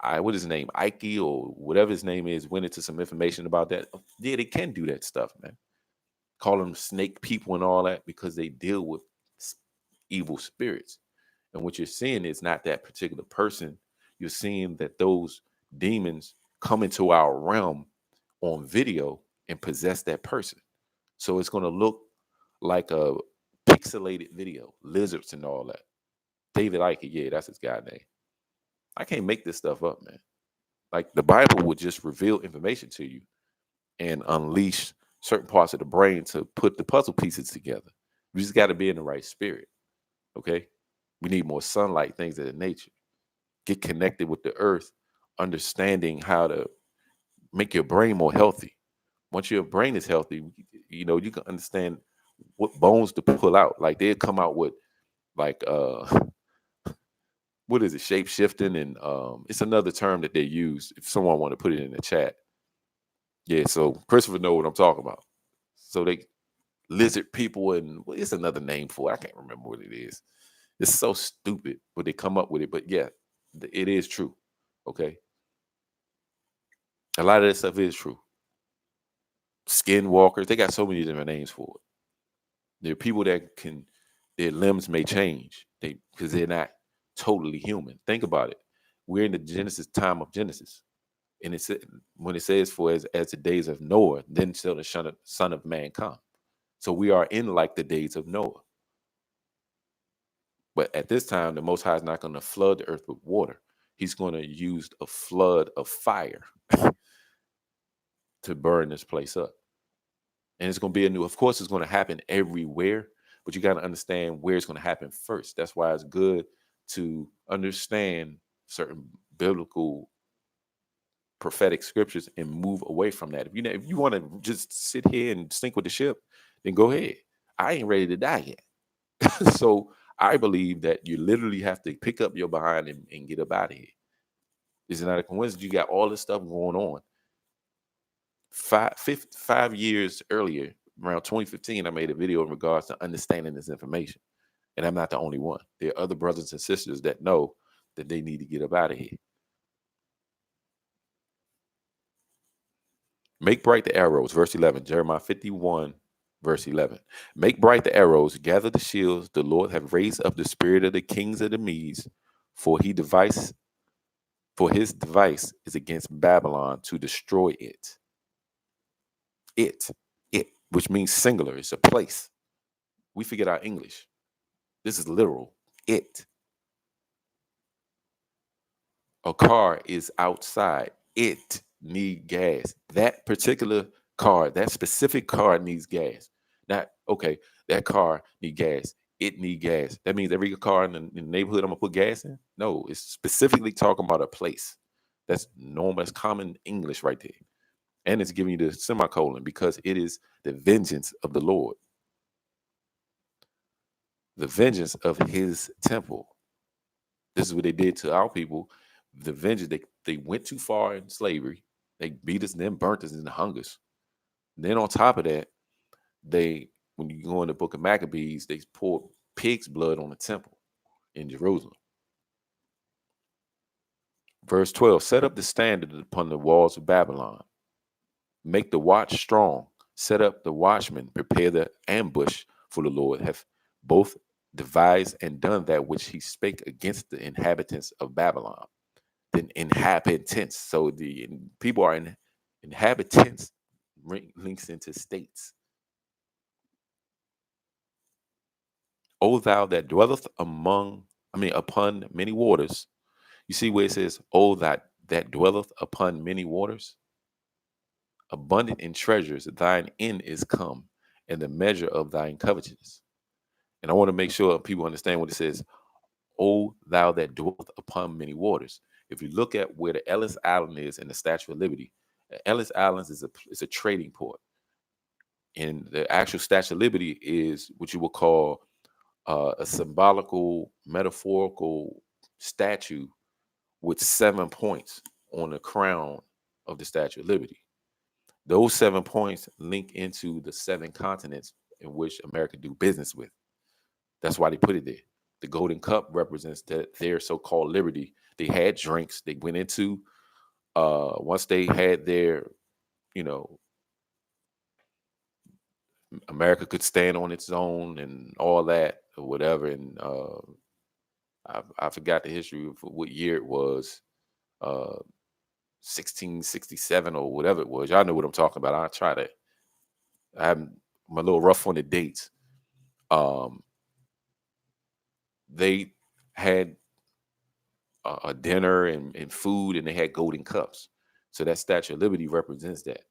what is his name, Ike or whatever his name is, went into some information about that. Yeah, they can do that stuff, man. Call them snake people and all that because they deal with evil spirits. And what you're seeing is not that particular person. You're seeing that those demons come into our realm on video and possess that person. So it's going to look like a pixelated video, lizards and all that. David Icke, yeah, that's his guy name. I can't make this stuff up, man. Like the Bible would just reveal information to you and unleash certain parts of the brain to put the puzzle pieces together. We just got to be in the right spirit. Okay. We need more sunlight, things of that nature. Get connected with the earth, understanding how to make your brain more healthy. Once your brain is healthy, you can understand what bones to pull out. Like they'll come out with like what is it, shape shifting, and it's another term that they use. If someone want to put it in the chat, yeah. So Christopher know what I'm talking about. So they lizard people, and it's another name for it. I can't remember what it is. It's so stupid, but they come up with it. But yeah, it is true. Okay, a lot of that stuff is true. Skinwalkers, they got so many different names for it. There are people that their limbs may change because they're not totally human. Think about it. We're in the Genesis time of Genesis. And it's when it says for as the days of Noah, then shall the son of man come. So we are in like the days of Noah. But at this time, the Most High is not going to flood the earth with water. He's going to use a flood of fire to burn this place up. And it's going to be of course, it's going to happen everywhere, but you got to understand where it's going to happen first. That's why it's good to understand certain biblical prophetic scriptures and move away from that. If you want to just sit here and sink with the ship, then go ahead. I ain't ready to die yet. So I believe that you literally have to pick up your behind and get up out of here. Is it not a coincidence you got all this stuff going on? 5 years earlier, around 2015, I made a video in regards to understanding this information. And I'm not the only one. There are other brothers and sisters that know that they need to get up out of here. Make bright the arrows, verse 11, Jeremiah 51, verse 11. Make bright the arrows, gather the shields. The Lord have raised up the spirit of the kings of the Medes, for his device is against Babylon to destroy it. It, which means singular, it's a place. We forget our English. This is literal. It. A car is outside. It need gas. That particular car, that specific car needs gas. Not okay. That car need gas. It need gas. That means every car in the neighborhood I'm gonna put gas in. No, it's specifically talking about a place. That's normal. That's common English right there, and it's giving you the semicolon because it is the vengeance of the Lord, the vengeance of His temple. This is what they did to our people. The vengeance, they went too far in slavery. They beat us and then burnt us in the hungers. And then on top of that, when you go in the book of Maccabees, they poured pig's blood on the temple in Jerusalem. Verse 12, set up the standard upon the walls of Babylon. Make the watch strong. Set up the watchmen. Prepare the ambush, for the Lord have both devised and done that which he spake against the inhabitants of Babylon. The inhabitants. So the people are inhabitants links into states. O thou that dwelleth upon many waters. You see where it says, O that dwelleth upon many waters? Abundant in treasures, thine end is come, and the measure of thine covetousness. And I want to make sure people understand what it says. O thou that dwelleth upon many waters. If you look at where the Ellis Island is in the Statue of Liberty, Ellis Island is a trading port. And the actual Statue of Liberty is what you would call a symbolical, metaphorical statue with 7 points on the crown of the Statue of Liberty. Those 7 points link into the 7 continents in which America do business with. That's why they put it there. The golden cup represents their so-called liberty They had drinks. They went into once they had their, you know, America could stand on its own and all that or whatever. And I forgot the history of what year it was. 1667 or whatever it was. Y'all know what I'm talking about. I try to. I'm a little rough on the dates. Um, they had a dinner and food, and they had golden cups. So that Statue of Liberty represents that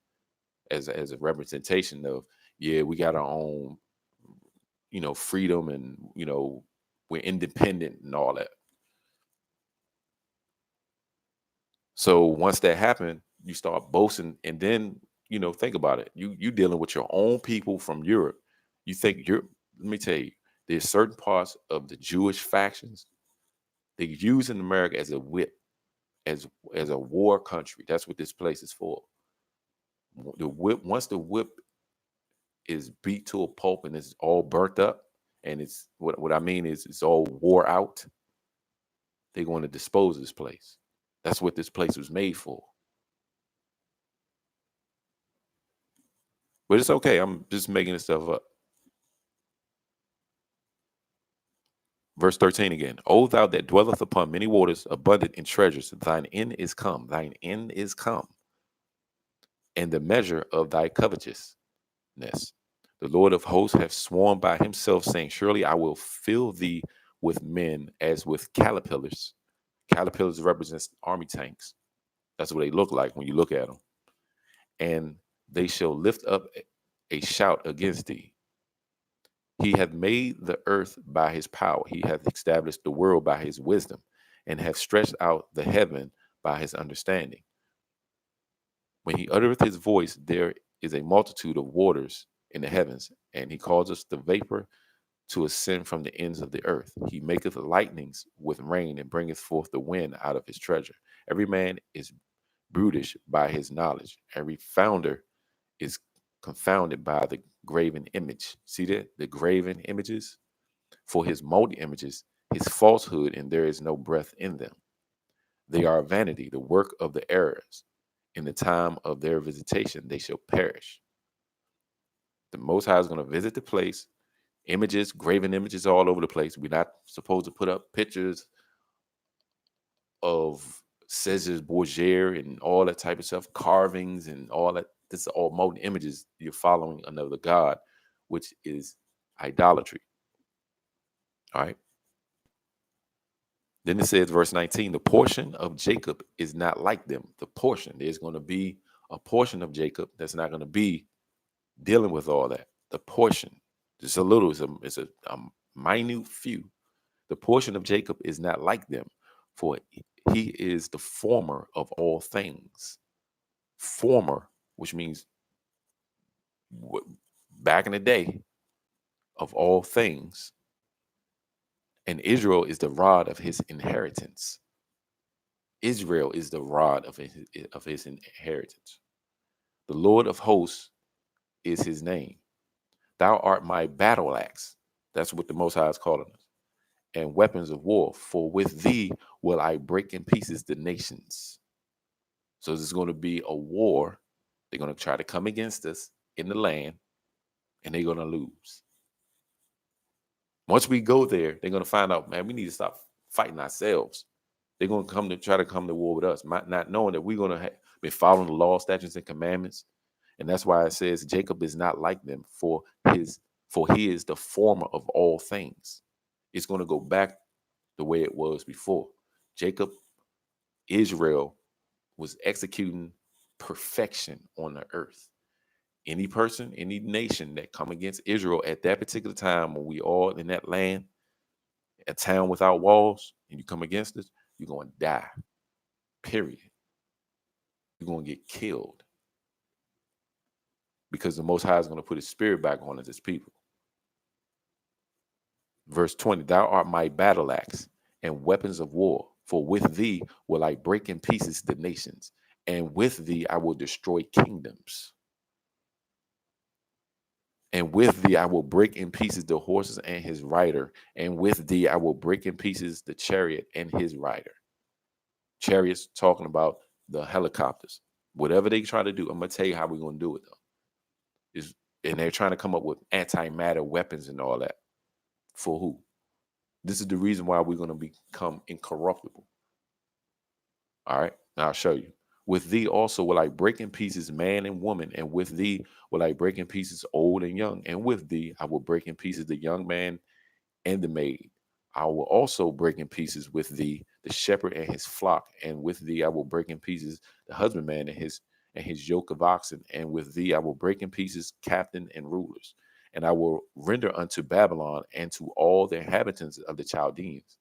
as a representation of, yeah, we got our own, freedom, and we're independent and all that. So once that happened, you start boasting, and then think about it. You dealing with your own people from Europe. You think you're. Let me tell you, there's certain parts of the Jewish factions they use in America as a whip, as a war country. That's what this place is for. The whip. Once the whip is beat to a pulp and it's all burnt up, and it's what I mean is it's all wore out. They're going to dispose of this place. That's what this place was made for. But it's okay. I'm just making this stuff up. Verse 13 again. O thou that dwelleth upon many waters, abundant in treasures, thine end is come. Thine end is come. And the measure of thy covetousness. The Lord of hosts hath sworn by himself, saying, surely I will fill thee with men as with caterpillars. Caterpillars represents army tanks. That's what they look like when you look at them. And they shall lift up a shout against thee. He hath made the earth by his power. He hath established the world by his wisdom, and hath stretched out the heaven by his understanding. When he uttereth his voice, there is a multitude of waters in the heavens, and he causeth the vapor to ascend from the ends of the earth. He maketh lightnings with rain, and bringeth forth the wind out of his treasure. Every man is brutish by his knowledge. Every founder is confounded by the graven image. See that? The graven images? For his moldy images, his falsehood, and there is no breath in them. They are vanity, the work of the errors. In the time of their visitation, they shall perish. The Most High is going to visit the place. Images, graven images all over the place. We're not supposed to put up pictures of Caesar Borgia and all that type of stuff, carvings and all that. This is all molten images. You're following another god, which is idolatry. All right. Then it says, verse 19, the portion of Jacob is not like them. The portion, there's going to be a portion of Jacob that's not going to be dealing with all that. The portion, just a little, it's a minute few. The portion of Jacob is not like them, for he is the former of all things. Former, which means back in the day of all things. And Israel is the rod of his inheritance. Israel is the rod of his inheritance. The Lord of hosts is his name. Thou art my battle axe. That's what the Most High is calling us. And weapons of war. For with thee will I break in pieces the nations. So there's going to be a war. They're going to try to come against us in the land, and they're going to lose. Once we go there, they're going to find out, man, we need to stop fighting ourselves. They're going to try to come to war with us, not knowing that we're going to be following the law, statutes, and commandments. And that's why it says Jacob is not like them, for he is the former of all things. It's going to go back the way it was before. Jacob, Israel, was executing perfection on the earth. Any person, any nation that come against Israel at that particular time when we all in that land, a town without walls, and you come against us, you're going to die. Period. You're going to get killed. Because the Most High is going to put his spirit back on us as people. Verse 20, thou art my battle axe and weapons of war. For with thee will I break in pieces the nations, and with thee I will destroy kingdoms. And with thee I will break in pieces the horses and his rider, and with thee I will break in pieces the chariot and his rider. chariots, talking about the helicopters. Whatever they try to do, I'm gonna tell you how we're gonna do it though. Is and they're trying to come up with antimatter weapons and all that. For who? This is the reason why we're gonna become incorruptible. All right. Now I'll show you. With thee also will I break in pieces man and woman, and with thee will I break in pieces old and young, and with thee I will break in pieces the young man and the maid. I will also break in pieces with thee the shepherd and his flock, and with thee I will break in pieces the husbandman and his yoke of oxen, and with thee I will break in pieces captain and rulers, and I will render unto Babylon and to all the inhabitants of the Chaldeans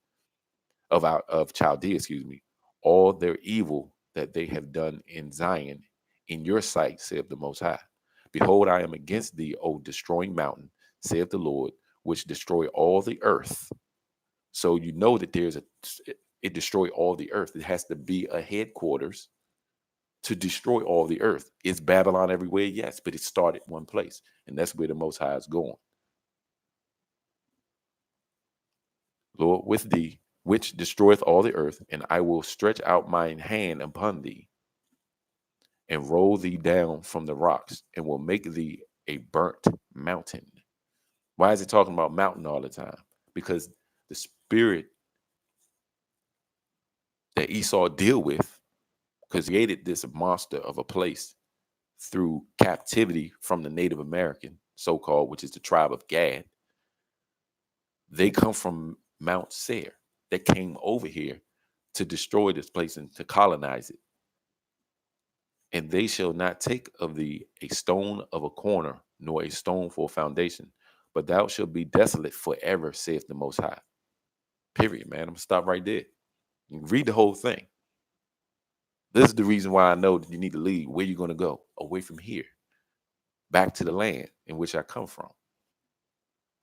of Chaldea, excuse me, all their evil that they have done in Zion, in your sight, saith the Most High. Behold, I am against thee, O destroying mountain, saith the Lord, which destroy all the earth. So you know that it destroy all the earth. It has to be a headquarters to destroy all the earth. Is Babylon everywhere? Yes, but it started one place, and that's where the Most High is going. Lord, with thee, which destroyeth all the earth, and I will stretch out mine hand upon thee, and roll thee down from the rocks, and will make thee a burnt mountain. Why is it talking about mountain all the time? Because the spirit that Esau deal with, because he created this monster of a place through captivity from the Native American, so-called, which is the tribe of Gad. They come from Mount Seir. They came over here to destroy this place and to colonize it. And they shall not take of thee a stone of a corner, nor a stone for a foundation, but thou shalt be desolate forever, saith the Most High. Period, man. I'm gonna stop right there. You read the whole thing. This is the reason why I know that you need to leave. Where you gonna go? Away from here, back to the land in which I come from.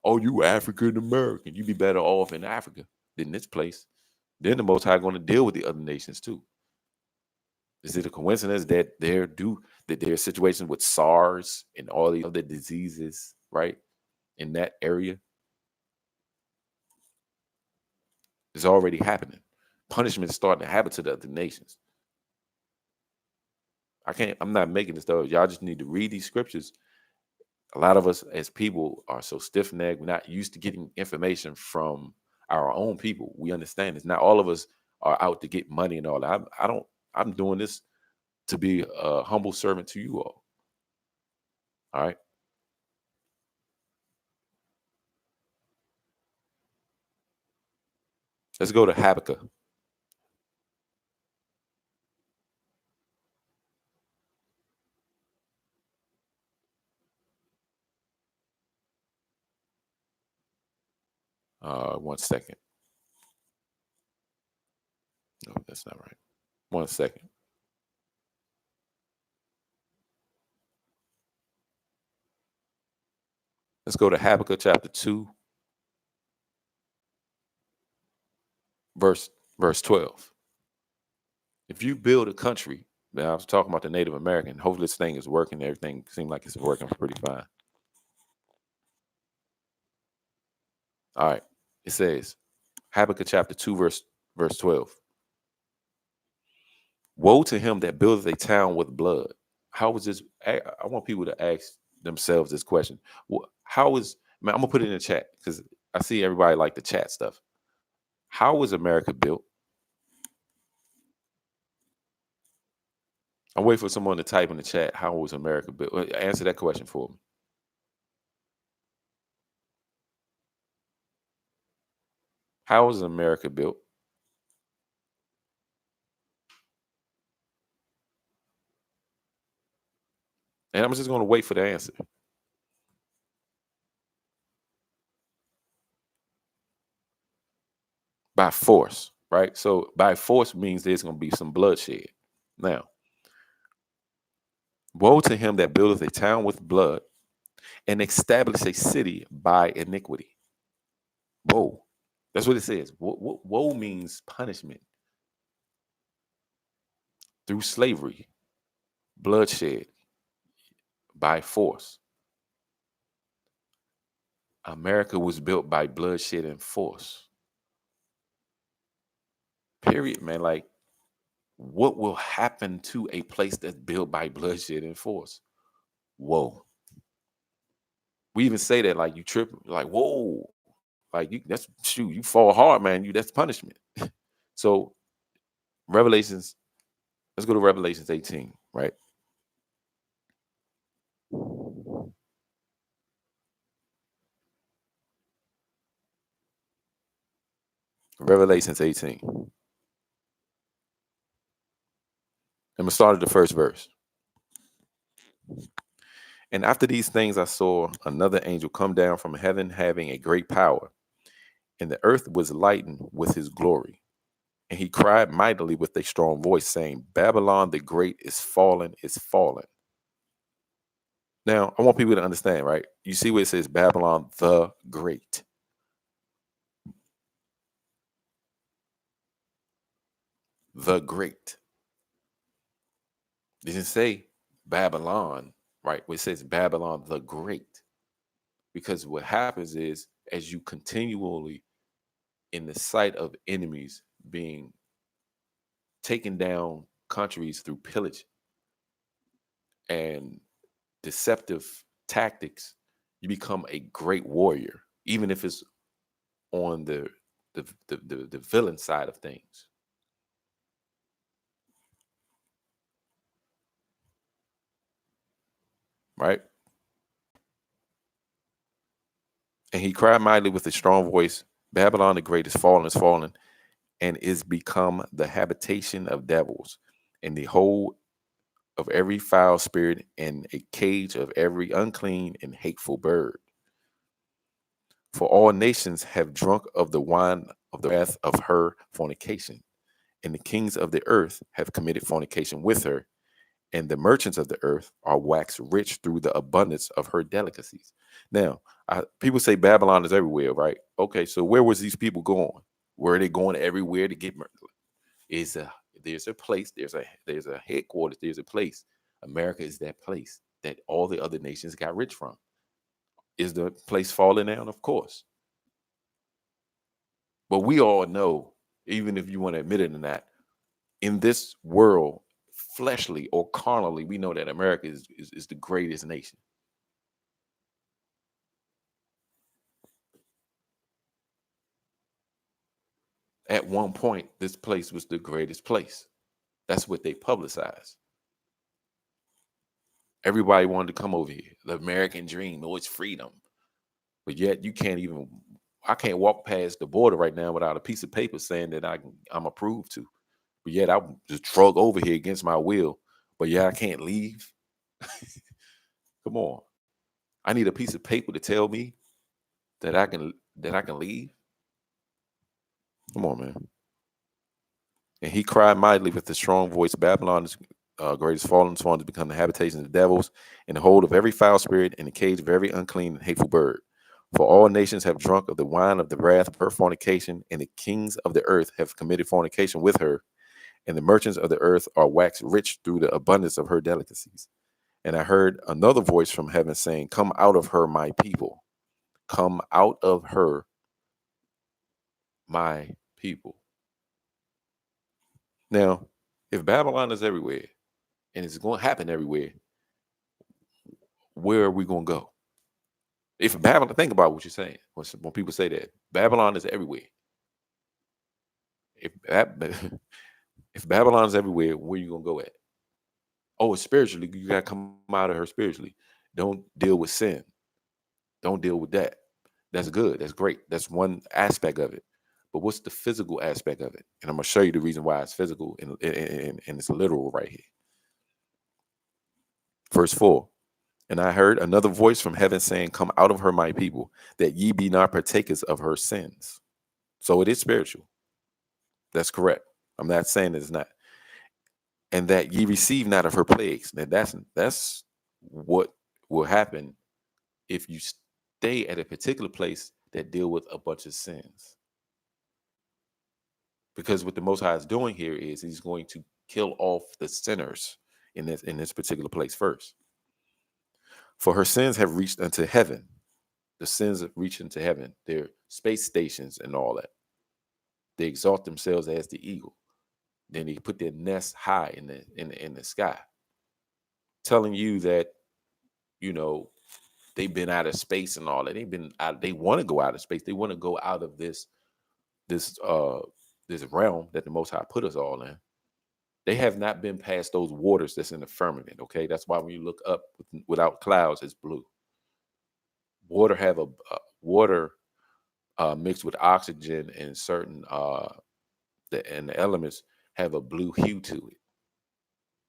Oh, you African American. You be better off in Africa than this place. Then the Most High going to deal with the other nations too. Is it a coincidence that there's situations with SARS and all these other diseases, right, in that area? It's already happening. Punishment is starting to happen to the other nations. I'm not making this stuff. Y'all just need to read these scriptures. A lot of us as people are so stiff-necked. We're not used to getting information from our own people. We understand this. Not all of us are out to get money and all that. I'm doing this to be a humble servant to you all. All right. Let's go to Habakkuk. One second. No, that's not right. One second. Let's go to Habakkuk chapter 2, verse 12. If you build a country, now I was talking about the Native American. Hopefully this thing is working. Everything seems like it's working pretty fine. All right. It says, Habakkuk chapter 2, verse 12. Woe to him that buildeth a town with blood. How is this? I want people to ask themselves this question. How is, man, I'm going to put it in the chat because I see everybody like the chat stuff. How was America built? I'm waiting for someone to type in the chat. How was America built? Answer that question for me. How was America built? And I'm just going to wait for the answer. By force, right? So by force means there's going to be some bloodshed. Now, woe to him that buildeth a town with blood and establish a city by iniquity. Woe. That's what it says. Woe means punishment through slavery, bloodshed, by force. America was built by bloodshed and force. Period, man. Like, What will happen to a place that's built by bloodshed and force? Whoa. We even say that like you trip, like, whoa, like you that's shoot, you fall hard, man. You that's punishment. So Revelations, let's go to Revelations 18, right? Revelations 18. I'm gonna start at the first verse. And after these things, I saw another angel come down from heaven having a great power, and the earth was lightened with his glory. And he cried mightily with a strong voice, saying, Babylon the Great is fallen, is fallen. Now, I want people to understand, right? You see where it says Babylon the Great. The Great. It didn't say Babylon, right? Where it says Babylon the Great. Because what happens is, as you continually in the sight of enemies being taken down countries through pillage and deceptive tactics, you become a great warrior, even if it's on the villain side of things. Right? And he cried mightily with a strong voice, Babylon the Great is fallen, and is become the habitation of devils, and the hold of every foul spirit, and a cage of every unclean and hateful bird. For all nations have drunk of the wine of the wrath of her fornication, and the kings of the earth have committed fornication with her, and the merchants of the earth are waxed rich through the abundance of her delicacies. Now, people say Babylon is everywhere, right? Okay, so where was these people going? Were they going everywhere to get murdered? Is a There's a place, there's a headquarters, there's a place. America is that place that all the other nations got rich from. Is the place falling down? Of course. But we all know, even if you want to admit it or not, in this world, fleshly or carnally, we know that America is the greatest nation. At one point, this place was the greatest place. That's what they publicized. Everybody wanted to come over here. The American dream, oh, it's freedom. But yet you can't even, I can't walk past the border right now without a piece of paper saying that I'm approved to. But yet I just drug over here against my will. But yeah, I can't leave. Come on. I need a piece of paper to tell me that I can leave. Come on, man. And he cried mightily with a strong voice, Babylon is greatest fallen sworn to become the habitation of the devils, and the hold of every foul spirit, and the cage of every unclean and hateful bird. For all nations have drunk of the wine of the wrath of her fornication, and the kings of the earth have committed fornication with her, and the merchants of the earth are waxed rich through the abundance of her delicacies. And I heard another voice from heaven saying, Come out of her, my people. Come out of her, my people. Now, if Babylon is everywhere and it's going to happen everywhere, where are we going to go? If Babylon, think about what you're saying. When people say that Babylon is everywhere, if if Babylon is everywhere, where you gonna go at? Oh, it's spiritually. You gotta come out of her spiritually. Don't deal with sin. Don't deal with that. That's good. That's great. That's one aspect of it. But what's the physical aspect of it? And I'm gonna show you the reason why it's physical and it's literal right here. Verse 4. And I heard another voice from heaven saying, Come out of her, my people, that ye be not partakers of her sins. So it is spiritual. That's correct. I'm not saying it's not. And that ye receive not of her plagues. Now that's what will happen if you stay at a particular place that deal with a bunch of sins. Because what the Most High is doing here is he's going to kill off the sinners in this particular place first. For her sins have reached unto heaven. The sins have reached into heaven. They're space stations and all that. They exalt themselves as the eagle. Then they put their nest high in the sky, telling you that, you know, they've been out of space and all that. They've been out, they want to go out of space. They want to go out of this uh this realm that the Most High put us all in. They have not been past those waters that's in the firmament. Okay, that's why when you look up without clouds, it's blue. Water have a water mixed with oxygen and certain the elements have a blue hue to it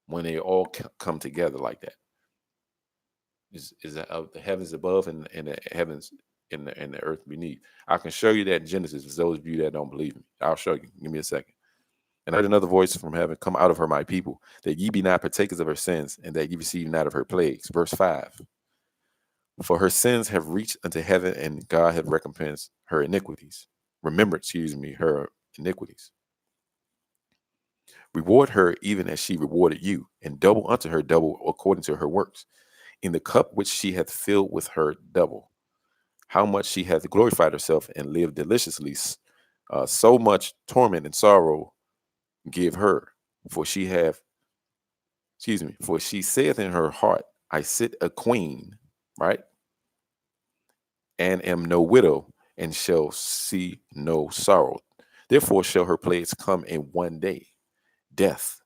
when they all come together like that. Is that the heavens above and the heavens in the earth beneath. I can show you that in Genesis for those of you that don't believe me. I'll show you. Give me a second. And I heard another voice from heaven, come out of her, my people, that ye be not partakers of her sins, and that ye receive not of her plagues. Verse 5. For her sins have reached unto heaven, and God hath recompensed her iniquities. Remember, excuse me, her iniquities. Reward her even as she rewarded you, and double unto her double according to her works. In the cup which she hath filled with her double, how much she hath glorified herself and lived deliciously, so much torment and sorrow give her. For she hath, excuse me, for she saith in her heart, I sit a queen, right? And am no widow, and shall see no sorrow. Therefore shall her plagues come in one day. Death.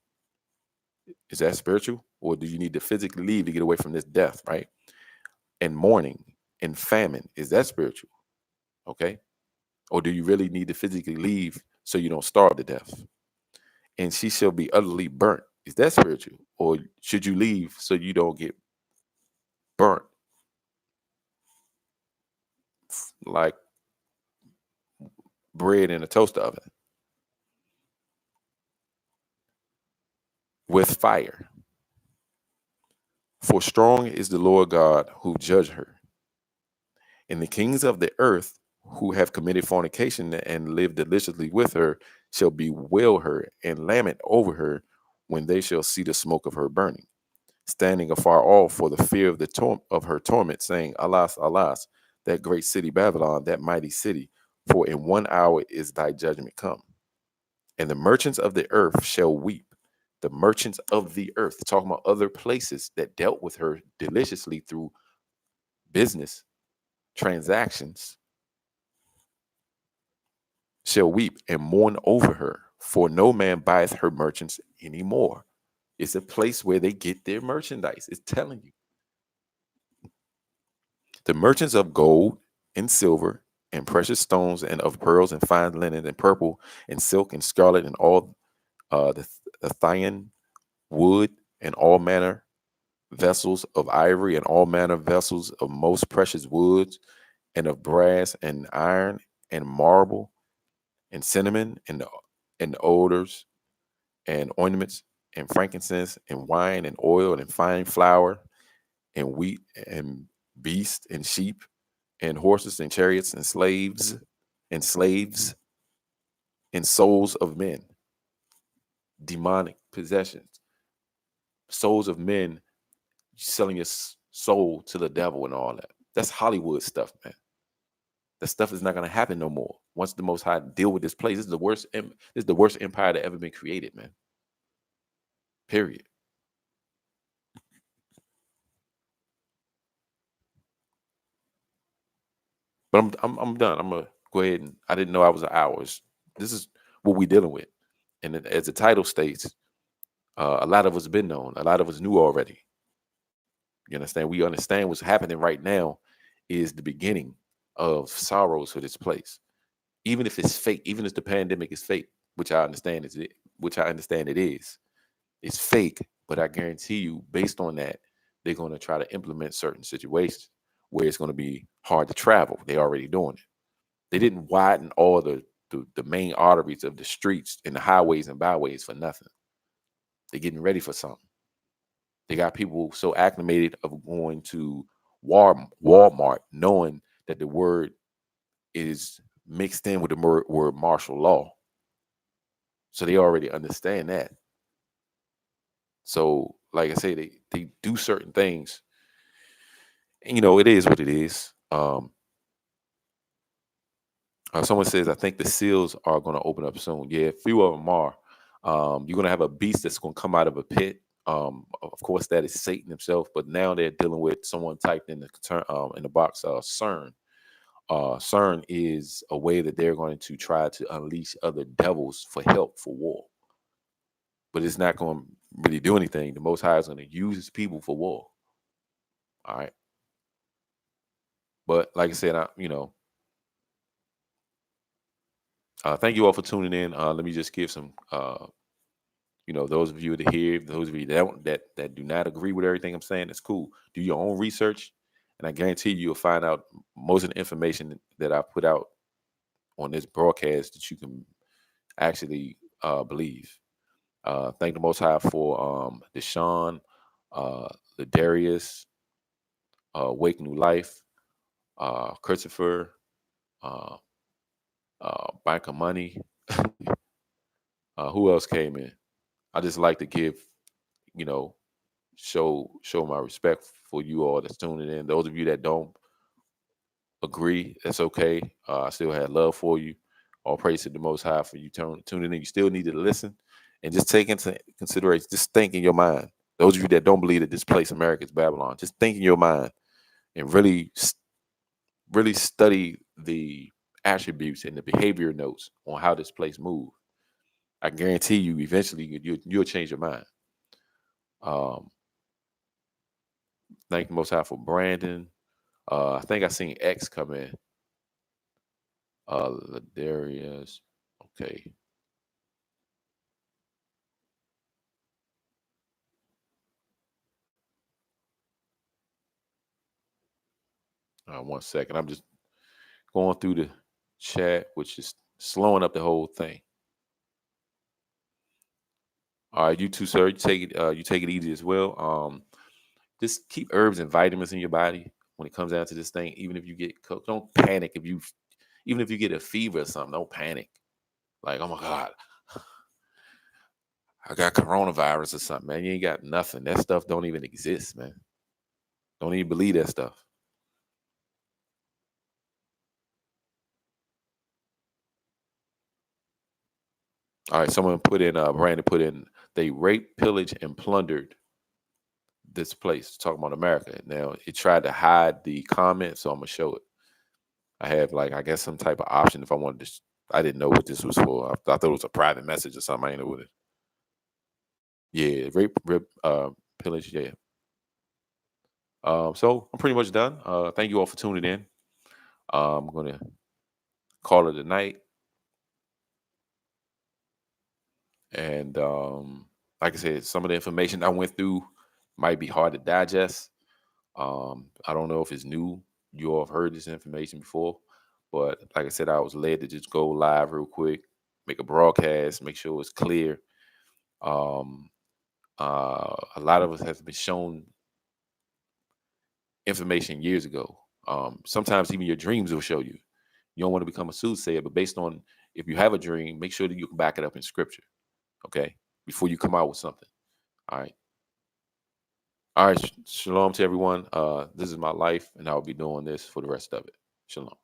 Is that spiritual? Or do you need to physically leave to get away from this death, right? And mourning and famine. Is that spiritual? Okay. Or do you really need to physically leave so you don't starve to death? And she shall be utterly burnt. Is that spiritual? Or should you leave so you don't get burnt like bread in a toaster oven with fire? For strong is the Lord God who judge her. And the kings of the earth who have committed fornication and lived deliciously with her shall bewail her and lament over her when they shall see the smoke of her burning, standing afar off for the fear of of her torment, saying, Alas, alas, that great city Babylon, that mighty city, for in 1 hour is thy judgment come. And the merchants of the earth shall weep. The merchants of the earth, talking about other places that dealt with her deliciously through business transactions, shall weep and mourn over her, for no man buyeth her merchants anymore. It's a place where they get their merchandise. It's telling you. The merchants of gold and silver and precious stones and of pearls and fine linen and purple and silk and scarlet and all the Thyan wood and all manner vessels of ivory and all manner vessels of most precious woods and of brass and iron and marble and cinnamon and odors and ornaments and frankincense and wine and oil and fine flour and wheat and beasts and sheep and horses and chariots and slaves and souls of men, demonic possessions, souls of men selling your soul to the devil and all that. That's Hollywood stuff, man. That stuff is not going to happen no more. Once the Most High deal with this place, this is the worst. This is the worst empire that ever been created, man. Period. But I'm done. I'm gonna go ahead and I didn't know I was an hours. This is what we dealing with, and as the title states, a lot of us been known. A lot of us knew already. You understand? We understand what's happening right now is the beginning of sorrows for this place. Even if it's fake, even if the pandemic is fake, which I understand it is. It's fake, but I guarantee you, based on that, they're going to try to implement certain situations where it's going to be hard to travel. They're already doing it. They didn't widen all the main arteries of the streets and the highways and byways for nothing. They're getting ready for something. They got people so acclimated of going to Walmart, knowing that the word is mixed in with the word martial law. So they already understand that. So, like I say, they do certain things. And, it is what it is. Someone says, I think the seals are going to open up soon. Yeah, a few of them are. You're going to have a beast that's going to come out of a pit. Of course, that is Satan himself. But now they're dealing with someone typed in the box, CERN. CERN is a way that they're going to try to unleash other devils for help for war. But it's not going to really do anything. The Most High is going to use his people for war. All right. But like I said, thank you all for tuning in. Let me just give some, those of you that hear, those of you that do not agree with everything I'm saying, it's cool. Do your own research, and I guarantee you'll find out most of the information that I put out on this broadcast that you can actually believe. Thank the Most High for Deshaun, Ladarius, Wake New Life, Christopher, uh, Bank of Money. Who else came in? I just like to give, show my respect for you all that's tuning in. Those of you that don't agree, that's okay. I still have love for you. All praise to the Most High for you tuning in. You still need to listen and just take into consideration. Just think in your mind. Those of you that don't believe that this place, America, is Babylon, just think in your mind and really study the attributes and the behavior notes on how this place moves. I guarantee you, eventually, you'll change your mind. Thank the Most High for Brandon. I think I seen X come in. Ladarius. Okay. One second. I'm just going through the chat, which is slowing up the whole thing. All right, you too, sir. You take it easy as well. Just keep herbs and vitamins in your body when it comes down to this thing. Even if you get cooked, don't panic. Even if you get a fever or something, don't panic. Like, oh my God, I got coronavirus or something, man. You ain't got nothing. That stuff don't even exist, man. Don't even believe that stuff. All right, someone put in, Brandon put in, they raped, pillaged, and plundered this place. Talking about America. Now, it tried to hide the comment, so I'm going to show it. I have, I guess, some type of option if I wanted to. I didn't know what this was for. I thought it was a private message or something. I didn't know what it. Yeah, rape, rip, pillage, yeah. So I'm pretty much done. Thank you all for tuning in. I'm going to call it a night. And like I said, some of the information I went through might be hard to digest. I don't know if it's new. You all have heard this information before. But like I said, I was led to just go live real quick, make a broadcast, make sure it's clear. A lot of us have been shown information years ago. Sometimes even your dreams will show you. You don't want to become a soothsayer, but based on if you have a dream, make sure that you can back it up in scripture. Okay, before you come out with something. All right. All right. Shalom to everyone. This is my life, and I'll be doing this for the rest of it. Shalom.